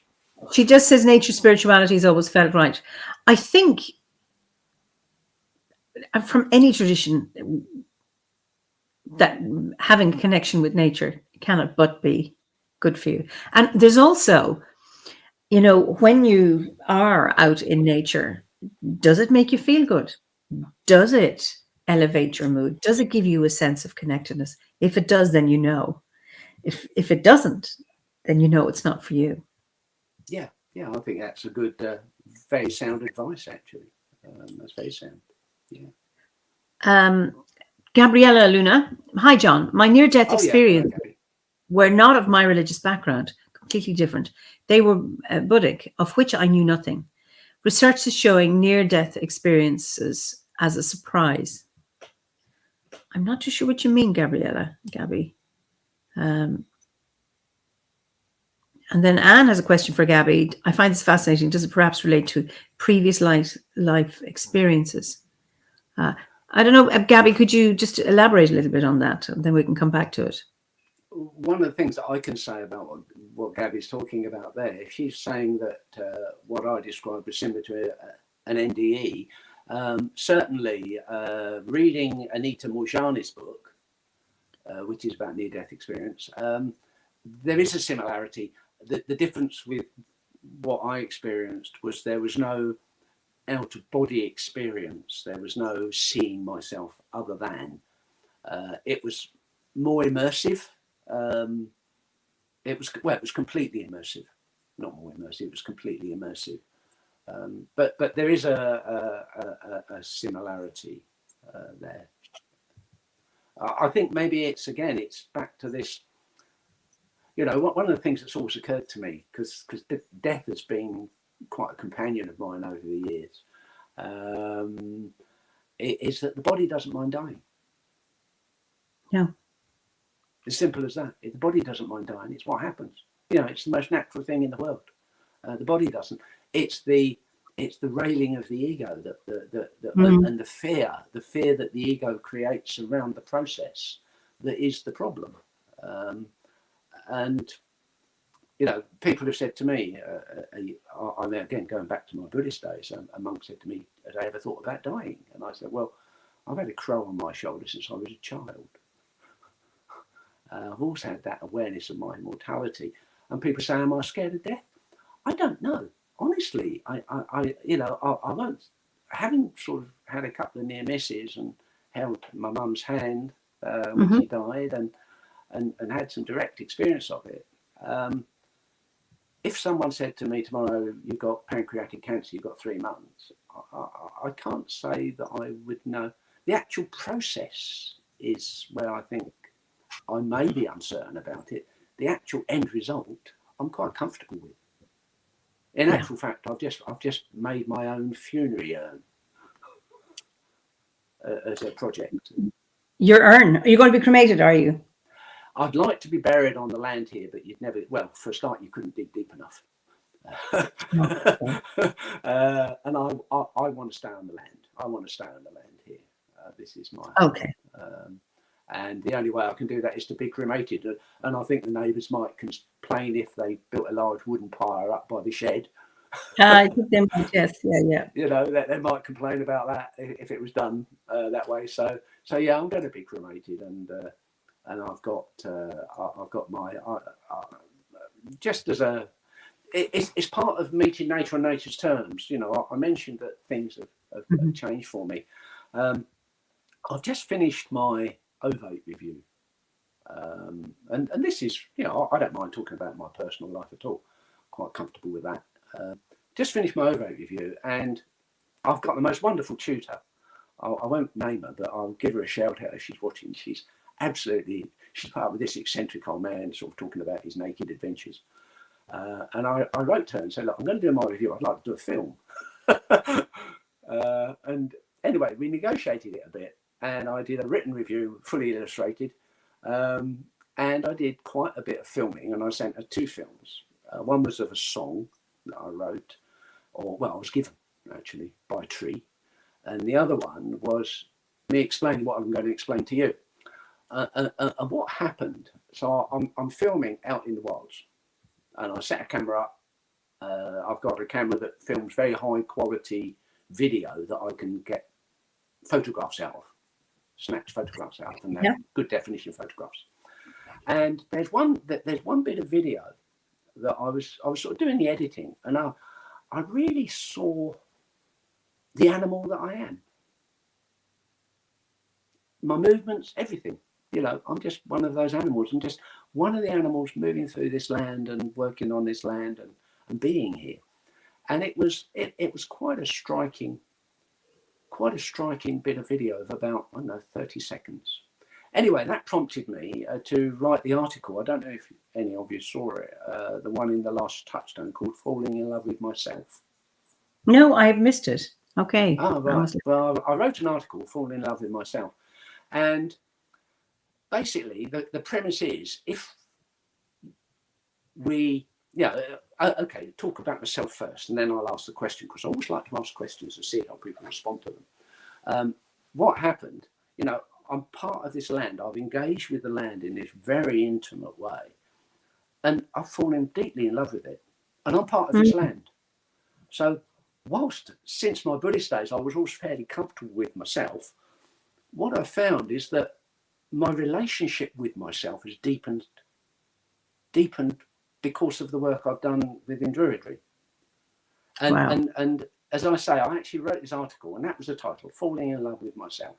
She just says nature spirituality has always felt right. I think from any tradition, that having a connection with nature cannot but be good for you. And there's also, when you are out in nature, does it make you feel good? Does it elevate your mood? Does it give you a sense of connectedness? If it does, then you know. If it doesn't, then you know it's not for you. Yeah, I think that's a good, very sound advice, actually. That's very sound. Yeah. Gabriella Luna, hi John. My near-death experience were not of my religious background, completely different. They were Buddhic, of which I knew nothing. Research is showing near-death experiences as a surprise. I'm not too sure what you mean, Gabby. And then Anne has a question for Gabby. I find this fascinating. Does it perhaps relate to previous life experiences? I don't know, Gabby, could you just elaborate a little bit on that, and then we can come back to it. One of the things that I can say about what Gabby's talking about there, if she's saying that what I described was similar to an NDE, certainly reading Anita Moorjani's book, which is about near-death experience, there is a similarity. The difference with what I experienced was there was no out-of-body experience. There was no seeing myself other than. It was more immersive. It was completely immersive. Not more immersive. It was completely immersive. But there is a similarity there. I think maybe it's back to this. You know, one of the things that's always occurred to me, because death has been quite a companion of mine over the years, is that the body doesn't mind dying. Yeah. As simple as that. If the body doesn't mind dying, it's what happens. You know, it's the most natural thing in the world. The body doesn't. It's the railing of the ego and the fear that the ego creates around the process that is the problem. And you know, people have said to me, I mean, again, going back to my Buddhist days, a monk said to me, "Had I ever thought about dying?" And I said, "Well, I've had a crow on my shoulder since I was a child. I've always had that awareness of my mortality." And people say, "Am I scared of death?" I don't know. Honestly, I won't. Having sort of had a couple of near misses and held my mum's hand when she died, and had some direct experience of it. If someone said to me tomorrow, "You've got pancreatic cancer, you've got 3 months," I can't say that I would know. The actual process is where I think I may be uncertain about it. The actual end result, I'm quite comfortable with. In actual fact, I've just made my own funerary urn as a project. Your urn? Are you going to be cremated? Are you? I'd like to be buried on the land here, but you'd never. Well, for a start, you couldn't dig deep enough. And I want to stay on the land. I want to stay on the land here. This is my okay. And the only way I can do that is to be cremated. And I think the neighbours might complain if they built a large wooden pyre up by the shed. I think they might, yes, yeah. You know, they might complain about that if it was done that way. So yeah, I'm going to be cremated, and I've got my just as a. It's part of meeting nature on nature's terms. You know, I mentioned that things have changed for me. I've just finished my OBOD review. And this is, you know, I don't mind talking about my personal life at all. Quite comfortable with that. Just finished my OBOD review, and I've got the most wonderful tutor. I won't name her, but I'll give her a shout out if she's watching. She's part of this eccentric old man sort of talking about his naked adventures. And I wrote to her and said, "Look, I'm going to do my review. I'd like to do a film." And anyway, we negotiated it a bit, and I did a written review, fully illustrated, and I did quite a bit of filming, and I sent her 2 films. One was of a song that I wrote, I was given actually by a tree, and the other one was me explaining what I'm going to explain to you. And what happened? So I'm filming out in the wilds, and I set a camera up. I've got a camera that films very high quality video that I can get photographs out of, snatch photographs out of, and they're good definition photographs. And there's one bit of video that I was sort of doing the editing, and I really saw the animal that I am. My movements, everything. You know, I'm just one of those animals. I'm just one of the animals moving through this land and working on this land and being here. And it was quite a striking bit of video of about, 30 seconds. Anyway, that prompted me to write the article. I don't know if any of you saw it, the one in the last touchstone called "Falling in Love with Myself." No, I've missed it. Okay. Oh, right. Well, I wrote an article, "Falling in Love with Myself." And basically, the premise is, if we yeah, okay, talk about myself first, and then I'll ask the question, because I always like to ask questions and see how people respond to them. What happened? You know, I'm part of this land. I've engaged with the land in this very intimate way, and I've fallen deeply in love with it, and I'm part of this land. So whilst since my Buddhist days I was always fairly comfortable with myself, what I found is that my relationship with myself has deepened because of the work I've done within Druidry. And, Wow. and as I say, I actually wrote this article, and that was the title, Falling in Love with Myself.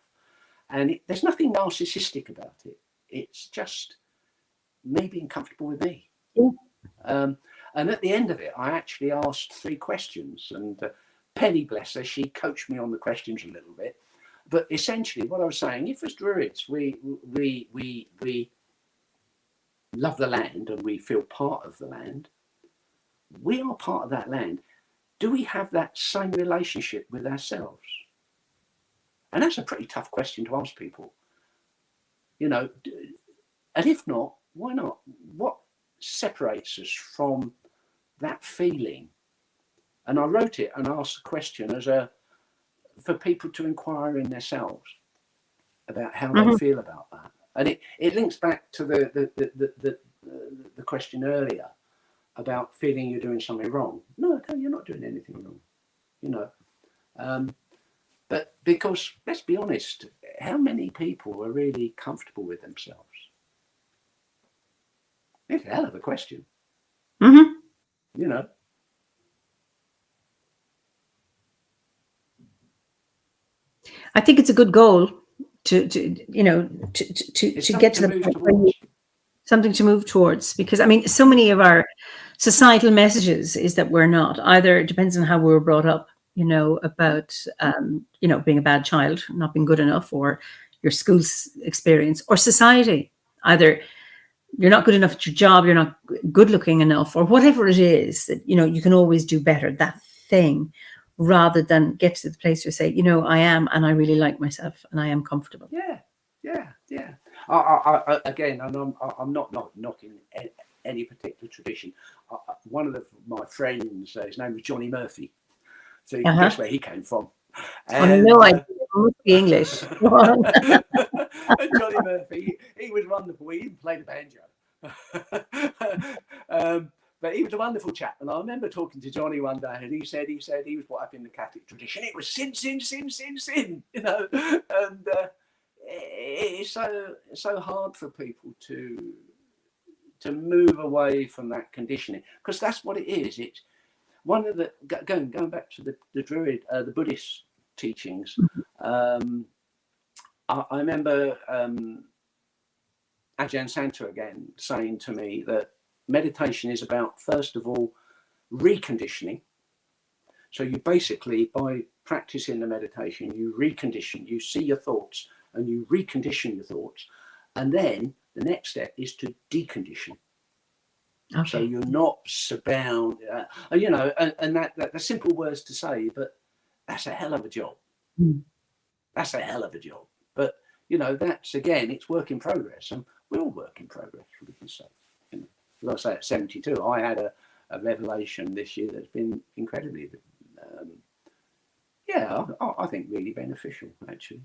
And there's nothing narcissistic about it. It's just me being comfortable with me. Yeah. And at the end of it, I actually asked 3 questions, and Penny, bless her, she coached me on the questions a little bit. But essentially what I was saying, if as Druids, we love the land and we feel part of the land, we are part of that land. Do we have that same relationship with ourselves? And that's a pretty tough question to ask people. You know, and if not, why not? What separates us from that feeling? And I wrote it and asked the question for people to inquire in themselves about how they feel about that. And it links back to the question earlier about feeling you're doing something wrong. No, you're not doing anything wrong, you know. But because, let's be honest, how many people are really comfortable with themselves? It's a hell of a question. You know. I think it's a good goal to get to the point where something to move towards, because I mean, so many of our societal messages is that we're not. Either it depends on how we were brought up, you know, about being a bad child, not being good enough, or your school's experience, or society. Either you're not good enough at your job, you're not good looking enough, or whatever it is that, you know, you can always do better, that thing, rather than get to the place where you say, you know, I am, and I really like myself, and I am comfortable. Yeah. I again, and I'm not knocking any particular tradition. One of my friends, his name was Johnny Murphy. So you can guess where he came from. And, no, I must be English. and Johnny Murphy, he was wonderful. He even played a banjo. But he was a wonderful chap. And I remember talking to Johnny one day, and he said he was brought up in the Catholic tradition. It was sin, you know. And it's so hard for people to move away from that conditioning, because that's what it is. It's one of the going back to the Buddhist teachings. I remember Ajahn Santa again saying to me that meditation is about, first of all, reconditioning. So you basically, by practicing the meditation, you recondition, you see your thoughts and you recondition your thoughts. And then the next step is to decondition. Okay. So you're not bound, you know, and that's simple words to say, but that's a hell of a job. That's a hell of a job. But, you know, that's, again, it's work in progress. And we're all work in progress, we can say. You know, like I say, at 72, I had a revelation this year that's been incredibly, I think really beneficial, actually.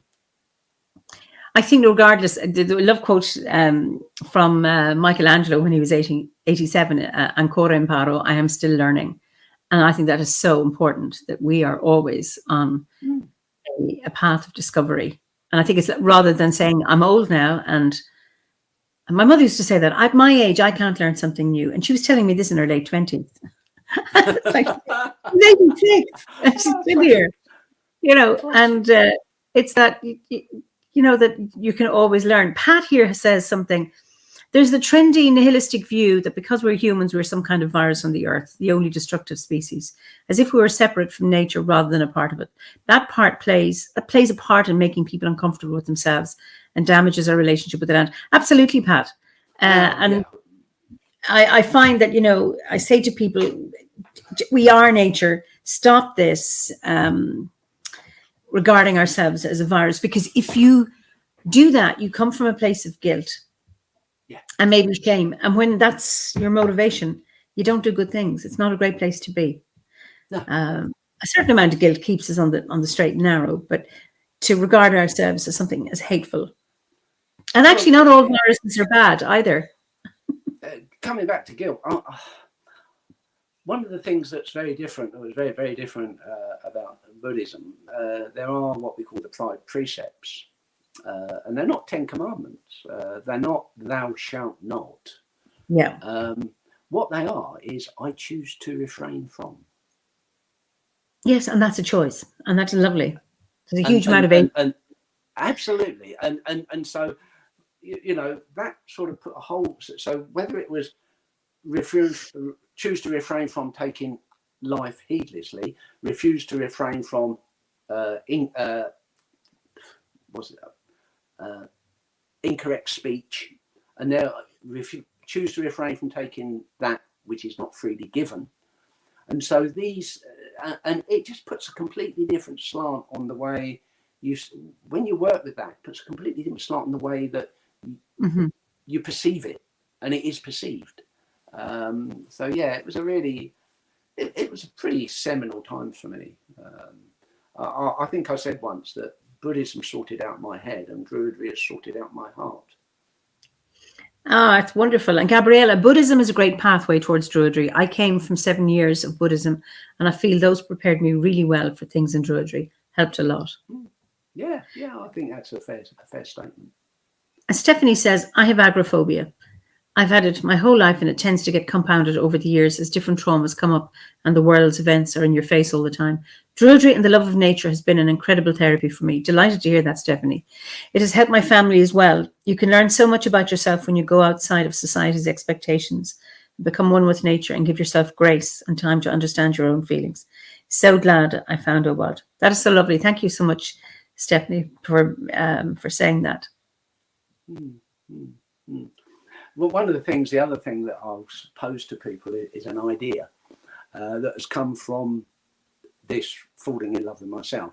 I think regardless, the love quote from Michelangelo when he was 87, Ancora imparo, I am still learning. And I think that is so important, that we are always on a path of discovery. And I think it's rather than saying, I'm old now. And my mother used to say that at my age, I can't learn something new. And she was telling me this in her late 20s. It's like, 86, and she's still here, you know, and it's that, you know, that you can always learn. Pat here says something. There's the trendy nihilistic view that because we're humans, we're some kind of virus on the earth, the only destructive species, as if we were separate from nature rather than a part of it. That plays a part in making people uncomfortable with themselves and damages our relationship with the land. Absolutely, Pat. I find that, you know, I say to people, we are nature. Stop this regarding ourselves as a virus, because if you do that, you come from a place of guilt and maybe shame. And when that's your motivation, you don't do good things. It's not a great place to be. No. A certain amount of guilt keeps us on the straight and narrow, but to regard ourselves as something as hateful. And actually, not all viruses are bad either. Coming back to guilt, one of the things that's very different, that was very, very different about Buddhism, there are what we call the five precepts. And they're not 10 commandments. They're not thou shalt not. Yeah. What they are is I choose to refrain from. Yes, and that's a choice. And that's lovely. There's a huge motivation. And absolutely. And so, you know, that sort of put a whole, so whether it was choose to refrain from taking life heedlessly, refuse to refrain from incorrect speech, and now choose to refrain from taking that which is not freely given. And so these, and it just puts a completely different slant on the way when you work with that, it puts a completely different slant on the way that you perceive it, and it is perceived. So yeah, it was it was a pretty seminal time for me. I think I said once that Buddhism sorted out my head and Druidry has sorted out my heart. Ah, it's wonderful. And Gabriella, Buddhism is a great pathway towards Druidry. I came from 7 years of Buddhism, and I feel those prepared me really well for things in Druidry. Helped a lot. Yeah, I think that's a fair statement. And Stephanie says, I have agoraphobia. I've had it my whole life, and it tends to get compounded over the years as different traumas come up and the world's events are in your face all the time. Druidry and the love of nature has been an incredible therapy for me. Delighted to hear that, Stephanie. It has helped my family as well. You can learn so much about yourself when you go outside of society's expectations, become one with nature, and give yourself grace and time to understand your own feelings. So glad I found OBOD. That is so lovely. Thank you so much, Stephanie, for saying that. Well, the other thing that I'll pose to people is an idea that has come from this falling in love with myself.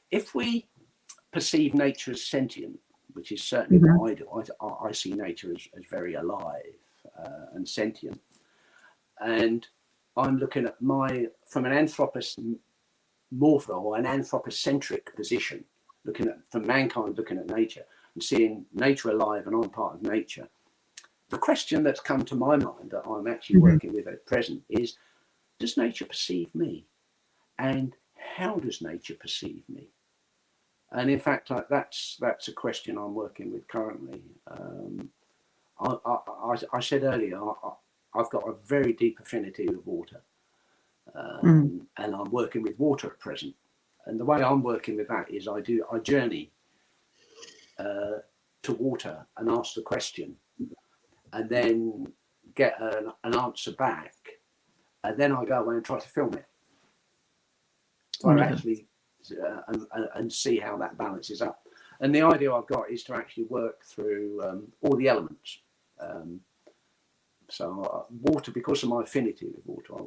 If we perceive nature as sentient, which is certainly what I do, I see nature as very alive and sentient. And I'm looking at from an anthropomorphic or an anthropocentric position, from mankind looking at nature and seeing nature alive, and I'm part of nature. The question that's come to my mind that I'm actually working with at present is, does nature perceive me? And how does nature perceive me? And in fact, that's a question I'm working with currently. I said earlier, I've got a very deep affinity with water. And I'm working with water at present. And the way I'm working with that is I journey to water and ask the question, and then get an answer back, and then I go away and try to film it. So I actually and see how that balances up. And the idea I've got is to actually work through all the elements. So water, because of my affinity with water, I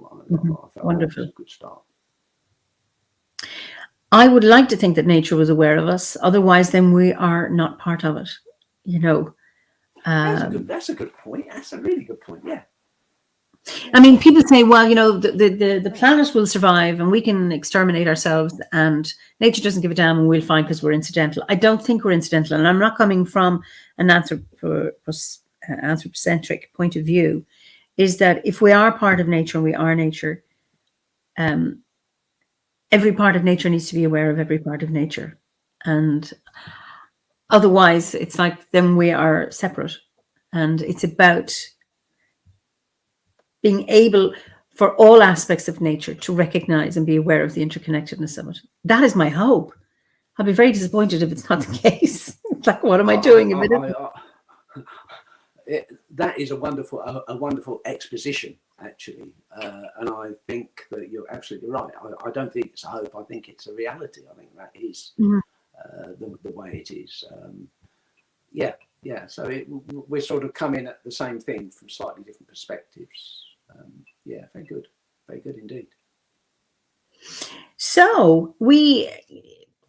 felt wonderful. That was a good start. I would like to think that nature was aware of us. Otherwise, then we are not part of it. You know. That's a good point. That's a really good point. Yeah. I mean, people say, well, you know, the planet will survive and we can exterminate ourselves, and nature doesn't give a damn and we'll find because we're incidental. I don't think we're incidental. And I'm not coming from an anthropocentric point of view, is that if we are part of nature and we are nature, every part of nature needs to be aware of every part of nature. And otherwise, it's like then we are separate. And it's about being able for all aspects of nature to recognize and be aware of the interconnectedness of it. That is my hope. I'll be very disappointed if it's not the case. It's like, what am I doing? That is a wonderful exposition, actually. And I think that you're absolutely right. I don't think it's a hope. I think it's a reality. I think that is the way it is. Yeah. So we're sort of coming at the same thing from slightly different perspectives. Yeah, very good indeed. So we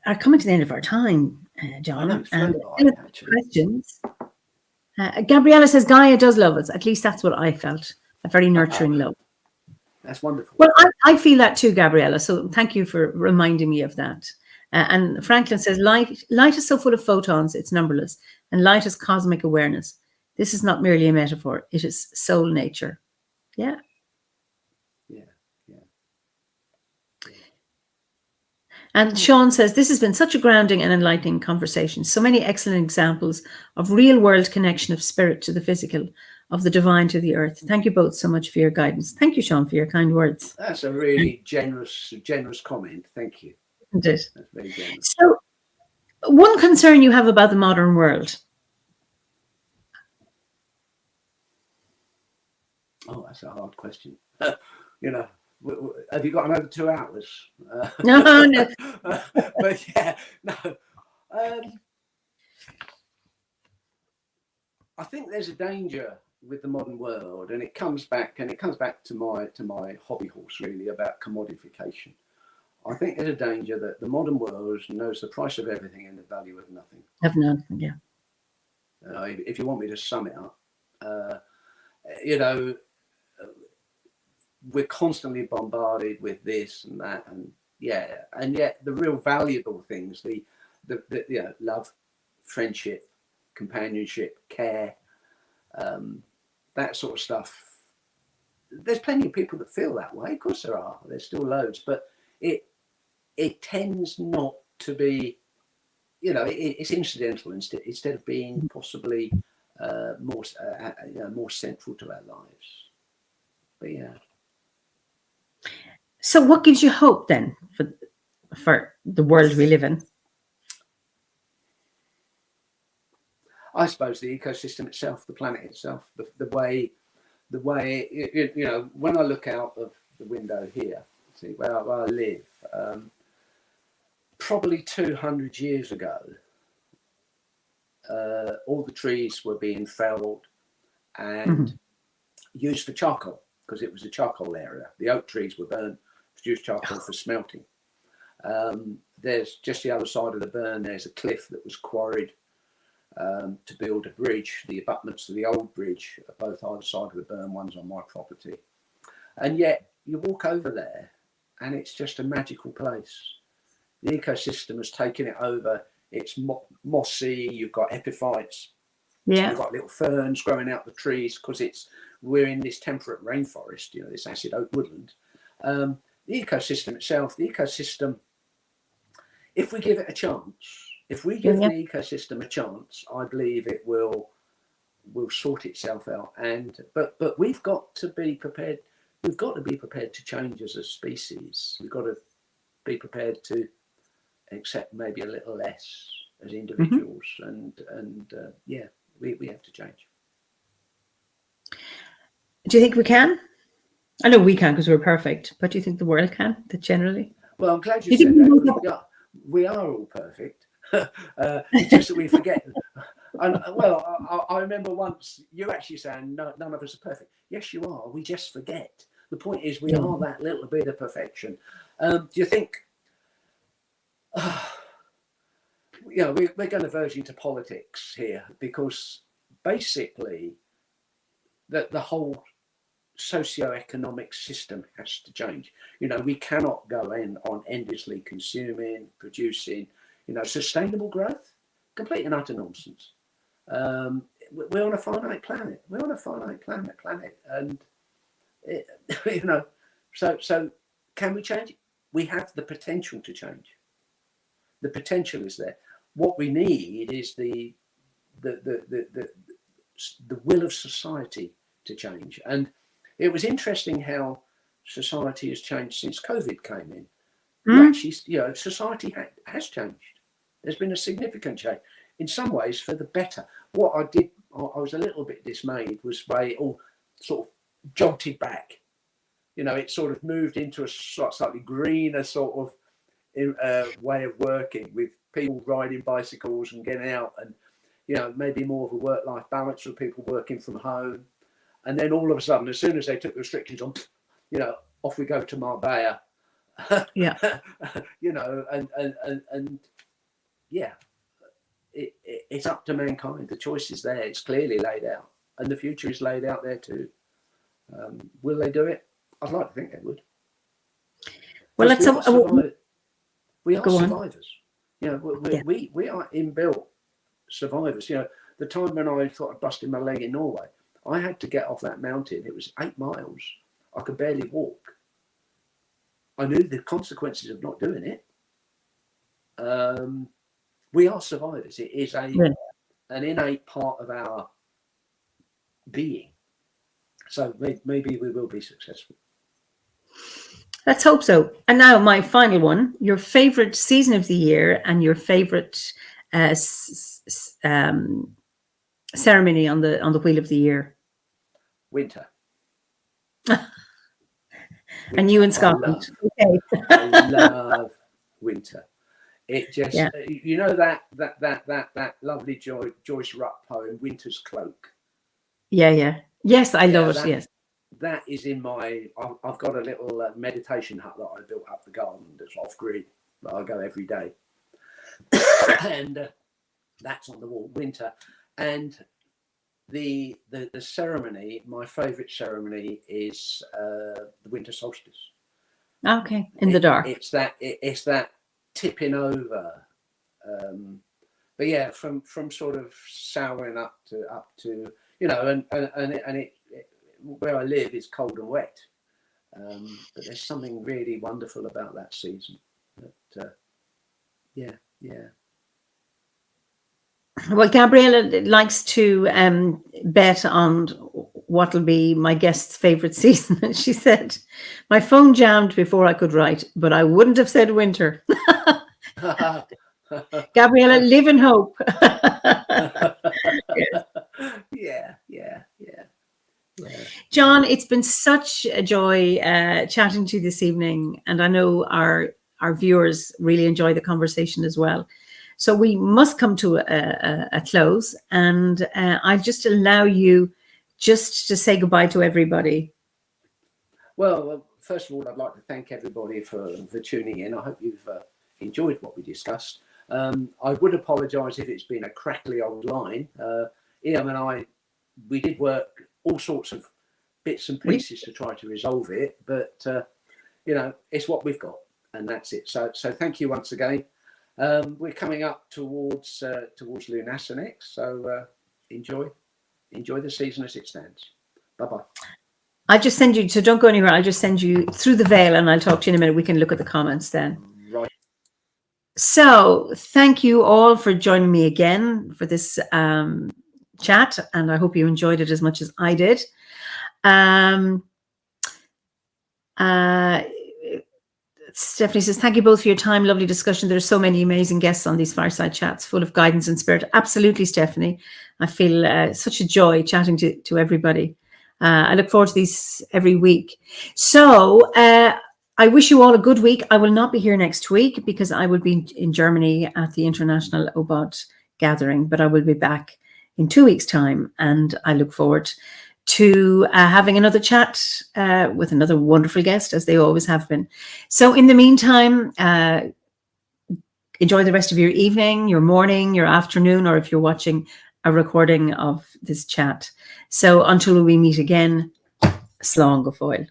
are coming to the end of our time, John. Questions. Gabriella says Gaia does love us. At least that's what I felt. A very nurturing love. That's wonderful. Well, I feel that too, Gabriella. So thank you for reminding me of that. And Franklin says, light is so full of photons, it's numberless. And light is cosmic awareness. This is not merely a metaphor. It is soul nature. Yeah. Yeah. And Sean says, this has been such a grounding and enlightening conversation. So many excellent examples of real world connection of spirit to the physical, of the divine to the earth. Thank you both so much for your guidance. Thank you, Sean, for your kind words. That's a really generous comment. Thank you. Indeed. That's very generous. So, one concern you have about the modern world? Oh, that's a hard question. You know, have you got another 2 hours? No. But yeah, no. I think there's a danger with the modern world, and it comes back to my hobby horse, really, about commodification. I think there's a danger that the modern world knows the price of everything and the value of nothing. Have none, yeah. If you want me to sum it up, you know, we're constantly bombarded with this and that, and yet the real valuable things, the you know, love, friendship, companionship, care, that sort of stuff. There's plenty of people that feel that way. Of course there are. There's still loads, but it tends not to be, you know, it's incidental instead of being possibly more central to our lives. But yeah. So what gives you hope then for the world we live in? I suppose the ecosystem itself, the planet itself, the way you know, when I look out of the window here, see where I live, probably 200 years ago, all the trees were being felled and used for charcoal, because it was a charcoal area. The oak trees were burned, produced charcoal for smelting. There's just the other side of the burn, there's a cliff that was quarried to build a bridge. The abutments to the old bridge are both either side of the burn, one's on my property. And yet you walk over there and it's just a magical place. The ecosystem has taken it over. It's mossy, you've got epiphytes, you've got little ferns growing out the trees, because we're in this temperate rainforest, you know, this acid oak woodland. The ecosystem itself, if we give it a chance, if we give the ecosystem a chance, I believe it will sort itself out. But we've got to be prepared. We've got to be prepared to change as a species. We've got to be prepared to accept maybe a little less as individuals. We have to change. Do you think we can? I know we can because we're perfect, but do you think the world can, generally? Well, I'm glad you said that. We are all perfect. It's just that we forget. I remember once you actually saying, no, none of us are perfect. Yes, you are. We just forget. The point is, we are that little bit of perfection. Do you think, you know, we're going to verge into politics here, because basically the whole socio-economic system has to change. You know, we cannot go in on endlessly consuming, producing, you know, sustainable growth. Complete and utter nonsense. We're on a finite planet. And you know, so can we change it? We have the potential to change. The potential is there. What we need is the will of society to change. And it was interesting how society has changed since COVID came in. Actually, you know, society has changed. There's been a significant change, in some ways for the better. What I was a little bit dismayed was why it all sort of jolted back. You know, it sort of moved into a slightly greener sort of way of working, with people riding bicycles and getting out, and, you know, maybe more of a work-life balance with people working from home. And then all of a sudden, as soon as they took the restrictions on, you know, off we go to Marbella. Yeah. You know, and yeah, it's up to mankind. The choice is there. It's clearly laid out, and the future is laid out there too. Will they do it? I'd like to think they would. Well, let's we are go on. survivors. You know, we are inbuilt survivors. You know, the time when I thought I busted my leg in Norway, I had to get off that mountain. It was 8 miles. I could barely walk. I knew the consequences of not doing it. We are survivors. It is an innate part of our being. So maybe we will be successful. Let's hope so. And now my final one, your favorite season of the year and your favorite ceremony on the Wheel of the Year. Winter. And you in Scotland. I love winter. It just, you know, that lovely Joyce Rupp poem, Winter's Cloak. Yeah. Yes, I love it. Yes. That is in I've got a little meditation hut that I built up the garden that's off grid, but I go every day. And that's on the wall, winter. And the ceremony, my favorite ceremony is the winter solstice. Okay, in the dark. It's that tipping over. But yeah, from sort of souring up to you know, and it where I live is cold and wet, but there's something really wonderful about that season. But, yeah. Well, Gabriella likes to bet on what will be my guest's favorite season. And she said, my phone jammed before I could write, but I wouldn't have said winter. Gabriella, live in hope. Yeah. John, it's been such a joy chatting to you this evening. And I know our viewers really enjoy the conversation as well. So we must come to a close, and I just allow you just to say goodbye to everybody. Well, first of all, I'd like to thank everybody for tuning in. I hope you've enjoyed what we discussed. I would apologise if it's been a crackly old line. Ian and I, we did work all sorts of bits and pieces to try to resolve it, but you know, it's what we've got, and that's it. So thank you once again. We're coming up towards Lunacy next, so enjoy the season as it stands. Bye-bye. I just send you, so don't go anywhere. I'll just send you through the veil, and I'll talk to you in a minute. We can look at the comments then. Right. So thank you all for joining me again for this chat, and I hope you enjoyed it as much as I did. Stephanie says, thank you both for your time. Lovely discussion. There are so many amazing guests on these fireside chats, full of guidance and spirit. Absolutely, Stephanie. I feel such a joy chatting to everybody. I look forward to these every week. So I wish you all a good week. I will not be here next week because I will be in Germany at the International OBOD gathering, but I will be back in 2 weeks' time, and I look forward to having another chat with another wonderful guest, as they always have been. So in the meantime, enjoy the rest of your evening, your morning, your afternoon, or if you're watching a recording of this chat. So until we meet again, slán go fóill.